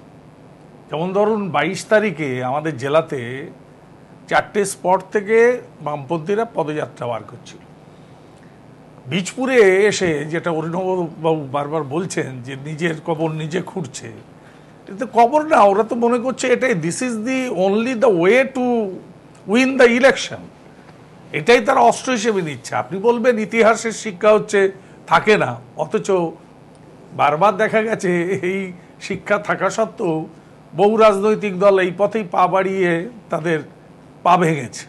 S13: যেমন ধরুন 22 তারিখে আমাদের জেলাতে 4টে স্পট থেকে বামপন্থীরা পদযাত্রা বার করছিল। বীজপুরে এসে, যেটা অরিন্দমবাবু বারবার বলছেন যে নিজের কবর নিজে খুঁড়ছে, এটা কবর না, ওরা তো মনে করছে এটাই this is the only the way to win the election. এটাই তারা অস্ত্র হিসেবে নিচ্ছে। আপনি বলবেন ইতিহাসের শিক্ষা হচ্ছে থাকে না, অথচ বারবার দেখা গেছে এই শিক্ষা থাকা সত্ত্বেও বহু রাজনৈতিক দল এই পথেই পা বাড়িয়ে তাদের পা ভেঙেছে।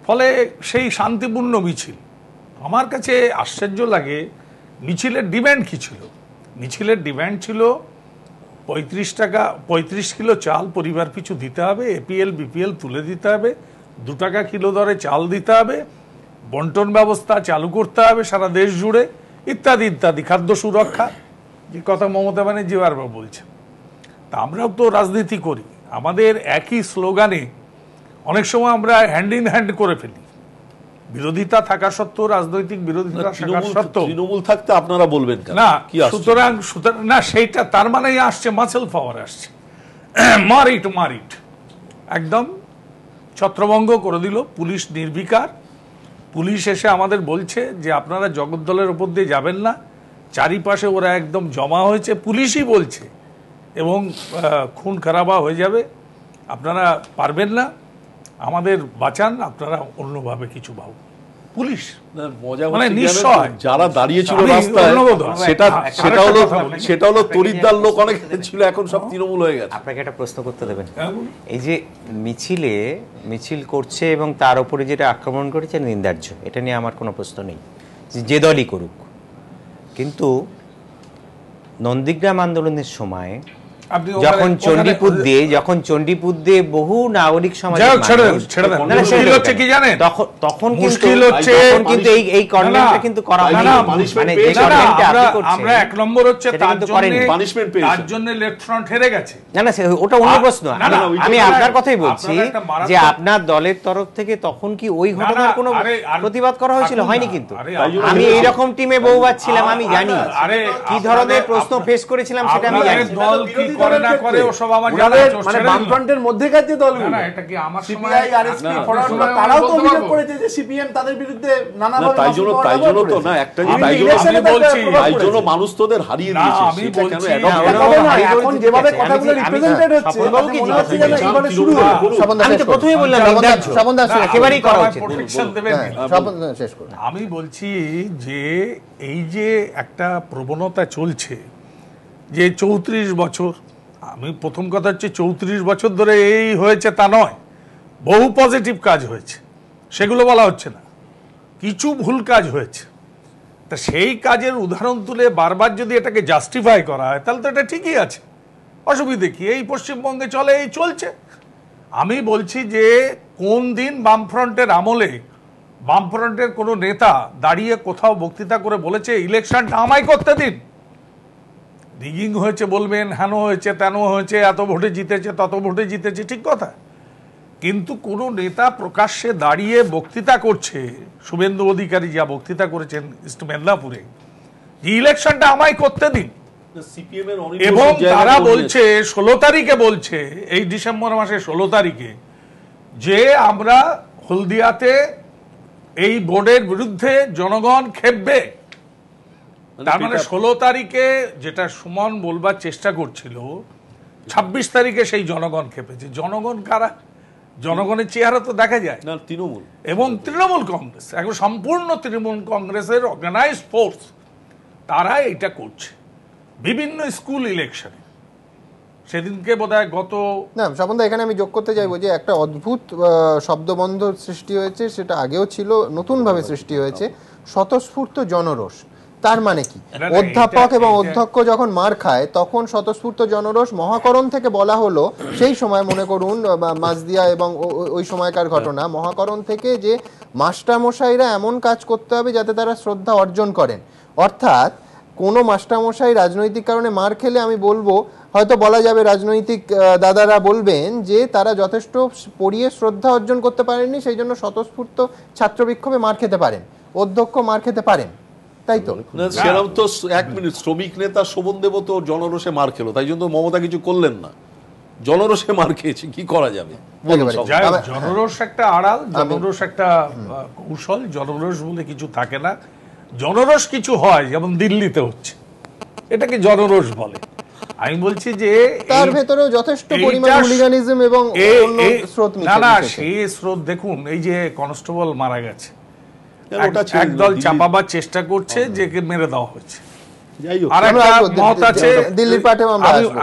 S13: ফলে সেই শান্তিপূর্ণ মিছিল, আমার কাছে আশ্চর্য লাগে, মিছিলের ডিম্যান্ড কী ছিল? মিছিলের ডিম্যান্ড ছিল 35 কিলো চাল পরিবার পিছু দিতে হবে, এপিএল বিপিএল তুলে দিতে হবে, 2 টাকা কিলো দরে চাল দিতে হবে, বন্টন ব্যবস্থা চালু করতে হবে সারা দেশ জুড়ে, ইত্যাদি ইত্যাদি, খাদ্য সুরক্ষা, যে কথা মমতা ব্যানার্জি বারবার বলছে। তা আমরাও তো রাজনীতি করি, আমাদের একই স্লোগানে অনেক সময় আমরা হ্যান্ড ইন হ্যান্ড করে ফেলি। বিরোধিতা থাকা সত্ত্বেও, রাজনৈতিক বিরোধিতা থাকা সত্ত্বেও,
S9: তৃণমূল থাকতে আপনারা বলবেন
S13: না, সুতরাং না, সেইটা তার মানে আসছে মাসেল পাওয়ার আসছে, মারিট একদম ছত্রভঙ্গ করে দিল। পুলিশ নির্বিকার, পুলিশ এসে আমাদের বলছে যে আপনারা জগদ্দলের উপর দিয়ে যাবেন না, চারিপাশে ওরা একদম জমা হয়েছে, পুলিশই বলছে, এবং খুন খারাপা হয়ে যাবে, আপনারা পারবেন না, আমাদের বাঁচান, আপনারা অন্যভাবে কিছু ভাবুন। পুলিশ মানে নিশ্চয়
S9: যারা দাঁড়িয়েছিল রাস্তায়, সেটা হলো তরিদ্দার লোক অনেক ছিল, এখন সব তৃণমূল হয়ে গেছে।
S12: আপনাকে একটা প্রশ্ন করতে দেবেন, এই যে মিছিল করছে এবং তার উপরে যেটা আক্রমণ করেছে নিন্দার্য, এটা নিয়ে আমার কোনো প্রশ্ন নেই, যে দলই করুক। কিন্তু নন্দীগ্রাম আন্দোলনের সময় যখন চণ্ডীপুর দিয়ে বহু নাগরিক সমাজ তখন কিন্তু এই কন্টেন্টটা কিন্তু করা হয়নি।
S13: মানে আমরা এক নম্বর হচ্ছে তার জন্য লেফট ফ্রন্ট হেরে গেছে।
S12: না না, ওটা অন্য প্রশ্ন। আমি আপনার কথাই বলছি যে আপনার দলের তরফ থেকে তখন কি ওই ঘটনার কোনো প্রতিবাদ করা হয়েছিল? হয়নি। কিন্তু আমি এইরকম টিমে বহুবার ছিলাম, আমি জানি কি ধরনের প্রশ্ন ফেস করেছিলাম সেটা আমি জানি।
S13: দল কি করে না করে ওসব আমার জানা আছে। মানে বামফ্রন্টের মধ্যেকার যে দলগুলো, না এটা কি আমার সিপিআই আরএসপি ফরওয়ার্ড তারাও তো অভিযোগ করেছে যে সিপিএম তাদের বিরুদ্ধে নানাভাবে
S9: তাই জন্য তো না একটা যে আমি বলছি তাই জন্য মানুষ তোদের হারিয়ে দিয়েছে।
S13: আমি বলছি
S12: এখন যেভাবে কথাগুলো রিপ্রেজেন্টেড হচ্ছে মনে হচ্ছে যেন এইভাবে শুরু হবে। আমি তো প্রথমেই বললাম একেবারেই করা উচিত।
S13: প্রোটেকশন দেবেন। আমি বলছি যে এই যে একটা প্রবণতা চলছে যে 34 বছর, আমি প্রথম কথা হচ্ছে 34 বছর ধরে এই হয়েছে তা নয়, বহু পজিটিভ কাজ হয়েছে, সেগুলো বলা হচ্ছে না, কিছু ভুল কাজ হয়েছে। তা সেই কাজের উদাহরণ তুলে বারবার যদি এটাকে জাস্টিফাই করা হয় তাহলে তো এটা ঠিকই আছে, অসুবিধে কি? এই পশ্চিমবঙ্গে চলে, এই চলছে। আমি বলছি যে কোন দিন বামফ্রন্টের আমলে বামফ্রন্টের কোনো নেতা দাঁড়িয়ে কোথাও বক্তৃতা করে বলেছে ইলেকশনটা আমায় করতে দিন, রিগিং হয়েছে বলবেন, হেন হয়েছে তেন হয়েছে, এত ভোটে জিতেছে তত ভোটে জিতেছে, ঠিক কথা। কিন্তু কোনো নেতা প্রকাশ্যে দাঁড়িয়ে বক্তৃতা করছে, শুভেন্দু অধিকারী যা বক্তৃতা করেছেন ইস্ট মেদিনীপুরে, যে ইলেকশনটা আমায় করতে দিন, এবং তারা বলছে 16 তারিখে বলছে, এই ডিসেম্বর মাসের 16 তারিখে যে আমরা হলদিয়াতে এই বোর্ডের বিরুদ্ধে জনগণ খেপবে। তার মানে 16 তারিখে যেটা সুমন বলবার চেষ্টা করছিল, 26 তারিখে সেই জনগণ খেপেছে। জনগণ কারা? জনগণের চেহারা তো দেখা যায়
S9: না, তৃণমূল
S13: এবং তৃণমূল কংগ্রেস, এখন সম্পূর্ণ তৃণমূল কংগ্রেসের অর্গানাইজড ফোর্স, তারা এটা করছে বিভিন্ন স্কুল ইলেকশনে। সেদিনকে বোধহয় গত
S1: না স্বপনদা, এখানে আমি যোগ করতে চাইবো যে একটা অদ্ভুত শব্দবন্ধ সৃষ্টি হয়েছে, সেটা আগেও ছিল, নতুনভাবে সৃষ্টি হয়েছে, স্বতঃস্ফূর্ত জনরোষ। তার মানে কি? অধ্যাপক এবং অধ্যক্ষ যখন মার খায় তখন স্বতঃস্ফূর্ত জনরোষ মহাকরণ থেকে বলা হলো, সেই সময় মনে করুন মাঝদিয়া এবং ওই সময়কার ঘটনা, মহাকরণ থেকে যে মাস্টারমশাইরা এমন কাজ করতে হবে যাতে তারা শ্রদ্ধা অর্জন করেন। অর্থাৎ কোনো মাস্টারমশাই রাজনৈতিক কারণে মার খেলে আমি বলবো, হয়তো বলা যাবে রাজনৈতিক দাদারা বলবেন যে তারা যথেষ্ট পড়িয়ে শ্রদ্ধা অর্জন করতে পারেননি, সেই জন্য স্বতঃস্ফূর্ত ছাত্র বিক্ষোভে মার খেতে পারেন, অধ্যক্ষ মার খেতে পারেন, তাই তো?
S9: সেরকম তো 1 মিনিট, শ্রমিক নেতা শোভন দেব তো জনরোষে মার খেলো, তাই জন্য মমতা কিছু করলেন না, জনরোষে মার খেয়েছে, কি করা যাবে?
S13: জনরোষ একটা আড়াল, জনরোষ একটা কৌশল, জনরোষ বলে কিছু থাকে না। জনরোষ কিছু হয়, যেমন দিল্লিতে হচ্ছে, এটাকে জনরোষ বলে। আমি বলছি যে
S1: তার ভেতরেও যথেষ্ট পরিমাণ হুলিগানিজম এবং অন্য স্রোত মিশে।
S13: না না, সেই স্রোত দেখুন, এই যে কনস্টেবল মারা গেছে, একদল চাপাবার চেষ্টা করছে যে মেরে দেওয়া হয়েছে, আর একটা মত আছে
S1: দিল্লির পাটেও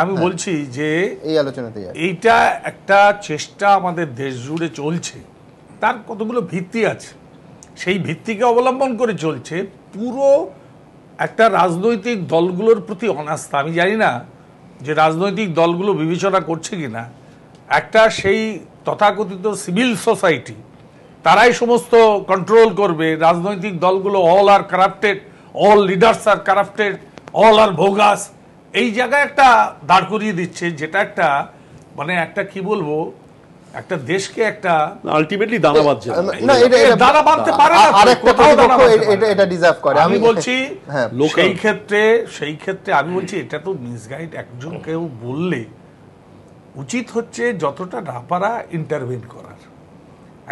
S13: আমি বলছি যে
S1: এই আলোচনাতে
S13: এইটা একটা চেষ্টা আমাদের দেশ জুড়ে চলছে, তার কতগুলো ভিত্তি আছে, সেই ভিত্তিকে অবলম্বন করে চলছে পুরো একটা রাজনৈতিক দলগুলোর প্রতি অনাস্থা। আমি জানি না যে রাজনৈতিক দলগুলো বিবেচনা করছে কিনা, একটা সেই তথাকথিত সিভিল সোসাইটি, তারাই সমস্ত কন্ট্রোল করবে, রাজনৈতিক দলগুলো all are corrupted, all leaders are corrupted, all are bogus, এই জায়গায় একটা দাঁড় করিয়ে দিচ্ছে, যেটা একটা মানে একটা কি বলবো, একটা দেশকে একটা
S9: আলটিমেটলি দানা বাঁধছে
S13: না, এটা দানা বাঁধতে পারে না, আরেকটা পক্ষ এটা ডিজার্ভ করে। আমি বলছি সেই ক্ষেত্রে আমি বলছি এটা তো মিসগাইড। একজন কেউ বললে উচিত হচ্ছে যতটা না পারা ইন্টারভেন করার,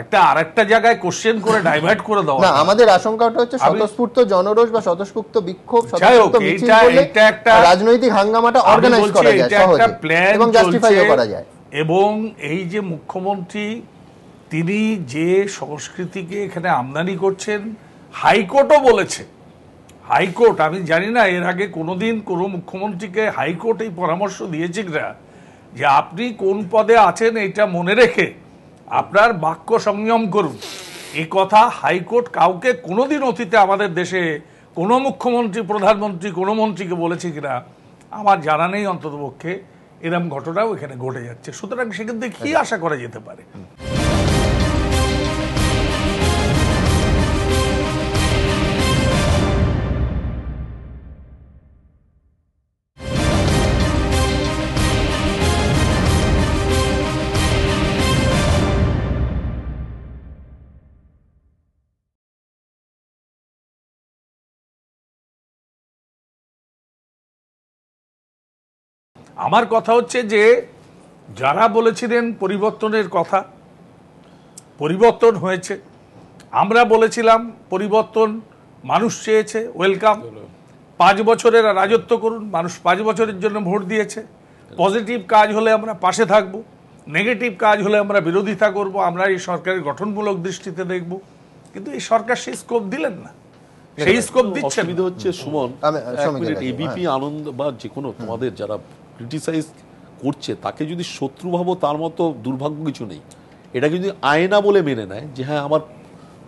S13: একটা আরেকটা জায়গায় কোশ্চেন করে ডাইভার্ট করে দেওয়া।
S1: না, আমাদের আশঙ্কাটা হচ্ছে স্বতঃস্ফূর্ত জনরোষ বা স্বতঃস্ফূর্ত বিক্ষোভ, স্বতঃস্ফূর্ত মিছিল করলে রাজনৈতিক হাঙ্গামাটা অর্গানাইজ করা যায় সহজে এবং জাস্টিফাইও করা যায়।
S13: এবং এই যে মুখ্যমন্ত্রী, তিনি যে সংস্কৃতিকে এখানে আমদানি করছেন, হাইকোর্টও বলেছে, হাইকোর্ট, আমি জানি না এর আগে কোনোদিন কোনো মুখ্যমন্ত্রীকে হাইকোর্ট এই পরামর্শ দিয়েছে কিনা যে আপনি কোন পদে আছেন এটা মনে রেখে আপনার বাক্য সংযম করুন। এই কথা হাইকোর্ট কাউকে কোনোদিন অতীতে আমাদের দেশে কোনো মুখ্যমন্ত্রী, প্রধানমন্ত্রী, কোনো মন্ত্রীকে বলেছে কিনা আমার জানা নেই অন্ততপক্ষে। এরকম ঘটনাও এখানে ঘটে যাচ্ছে। সুতরাং সেখান থেকে কি আশা করা যেতে পারে? আমার কথা হচ্ছে যে যারা বলেছিলেন পরিবর্তনের কথা, পরিবর্তন হয়েছে। আমরা বলেছিলাম পরিবর্তন মানুষ চেয়েছে, ওয়েলকাম। 5 বছরের রাজত্ব করুন, মানুষ 5 বছরের জন্য ভোট দিয়েছে। পজিটিভ কাজ হলে আমরা পাশে থাকব, নেগেটিভ কাজ হলে আমরা বিরোধিতা করব, আমরা এই সরকারের গঠনমূলক দৃষ্টিতে দেখব। কিন্তু এই সরকার সেই স্কোপ দিলেন না, সেই স্কোপ দিচ্ছে।
S9: অসুবিধা হচ্ছে সুমন, এবিপি আনন্দ বা যে কোনো তোমাদের যারা ক্রিটিসাইজ করছে তাকে যদি শত্রু ভাবো, তার মতো দুর্ভাগ্য কিছু নেই। এটা যদি আয়না বলে মেনে নেয় যে হ্যাঁ আমার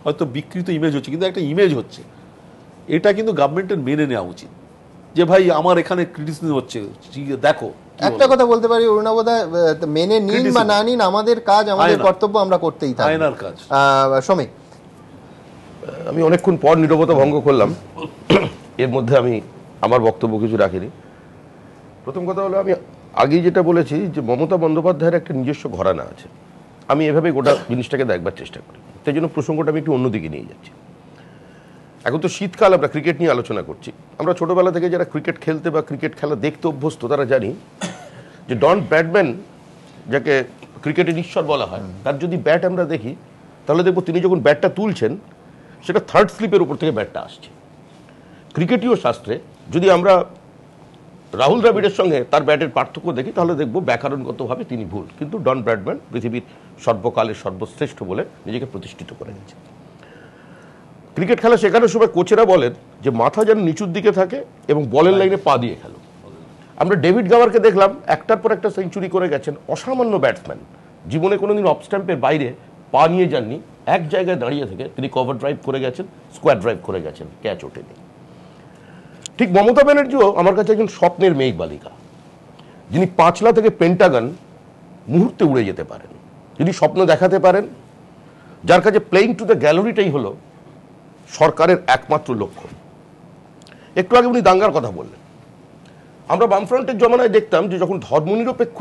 S9: হয়তো বিকৃত ইমেজ হচ্ছে, কিন্তু একটা ইমেজ হচ্ছে, এটা কিন্তু গভর্নমেন্টের মেনে নেওয়া উচিত যে ভাই আমার এখানে ক্রিটিসিজম হচ্ছে, দেখো।
S1: একটা কথা বলতে পারি অরুণাবোধা, মেনে নিন বা না নিন, আমাদের কাজ, আমাদের কর্তব্য, আমরা করতেই থাকবো।
S9: আয়নার কাজ।
S1: সমীক,
S15: আমি অনেকক্ষণ পর নীরবতা ভঙ্গ করলাম, এর মধ্যে আমি আমার বক্তব্য কিছু রাখিনি। প্রথম কথা হলো, আমি আগেই যেটা বলেছি যে মমতা বন্দ্যোপাধ্যায়ের একটা নিজস্ব ঘরানা আছে। আমি এভাবে গোটা জিনিসটাকে দেখবার চেষ্টা করি, তাই জন্য প্রসঙ্গটা আমি একটু অন্যদিকে নিয়ে যাচ্ছি। এখন তো শীতকাল, আমরা ক্রিকেট নিয়ে আলোচনা করছি। আমরা ছোটবেলা থেকে যারা ক্রিকেট খেলতে বা ক্রিকেট খেলা দেখতে অভ্যস্ত তারা জানি যে ডন ব্র্যাডম্যান, যাকে ক্রিকেটের ঈশ্বর বলা হয়, তার যদি ব্যাট আমরা দেখি তাহলে দেখবো তিনি যখন ব্যাটটা তুলছেন সেটা থার্ড স্লিপের উপর থেকে ব্যাটটা আসছে। ক্রিকেটীয় শাস্ত্রে যদি আমরা রাহুল দ্রাবিড়ের সঙ্গে তার ব্যাটের পার্থক্য দেখি তাহলে দেখবো ব্যাকরণগতভাবে তিনি ভুল, কিন্তু ডন ব্র্যাডম্যান পৃথিবীর সর্বকালের সর্বশ্রেষ্ঠ বলে নিজেকে প্রতিষ্ঠিত করে গেছে। ক্রিকেট খেলা শেখানোর সময় কোচেরা বলেন যে মাথা যেন নিচুর দিকে থাকে এবং বলের লাইনে পা দিয়ে খেলো। আমরা ডেভিড গাভারকে দেখলাম একটার পর একটা সেঞ্চুরি করে গেছেন, অসামান্য ব্যাটসম্যান, জীবনে কোনোদিন অফ স্ট্যাম্পের বাইরে পা নিয়ে যাননি, এক জায়গায় দাঁড়িয়ে থেকে তিনি কভার ড্রাইভ করে গেছেন, স্কোয়ার ড্রাইভ করে গেছেন, ক্যাচ ওঠেনি। ঠিক মমতা ব্যানার্জিও আমার কাছে একজন স্বপ্নের মেঘ বালিকা, যিনি পাঁচলা থেকে পেন্টাগন মুহূর্তে উড়ে যেতে পারেন, যিনি স্বপ্ন দেখাতে পারেন, যার কাছে প্লেইং টু দ্য গ্যালারিটাই হলো সরকারের একমাত্র লক্ষ্য। একটু আগে উনি দাঙ্গার কথা বললেন। আমরা বামফ্রন্টের জমানায় দেখতাম যে যখন ধর্মনিরপেক্ষ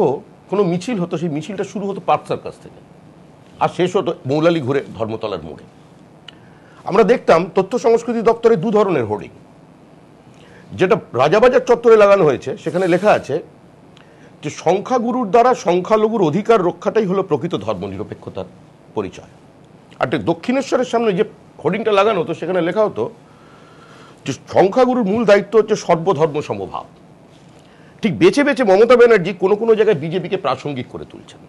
S15: কোনো মিছিল হতো, সেই মিছিলটা শুরু হতো পার্ক সার্কাস থেকে আর শেষ হতো মৌলালি ঘুরে ধর্মতলার মোড়ে। আমরা দেখতাম তথ্য সংস্কৃতি দপ্তরে 2 ধরনের হোর্ডিং, যেটা রাজাবাজার চত্বরে লাগানো হয়েছে, সেখানে লেখা আছে যে সংখ্যাগুরুর দ্বারা সংখ্যালঘুর অধিকার রক্ষাটাই হলো প্রকৃত ধর্মনিরপেক্ষতার পরিচয়। আর দক্ষিণেশ্বরের সামনে যে হোর্ডিংটা লাগানো হতো সেখানে লেখা হতো যে সংখ্যাগুরুর মূল দায়িত্ব হচ্ছে সর্বধর্ম সমভাব। ঠিক বেছে বেছে মমতা ব্যানার্জি কোনো কোনো জায়গায় বিজেপিকে প্রাসঙ্গিক করে তুলছেন।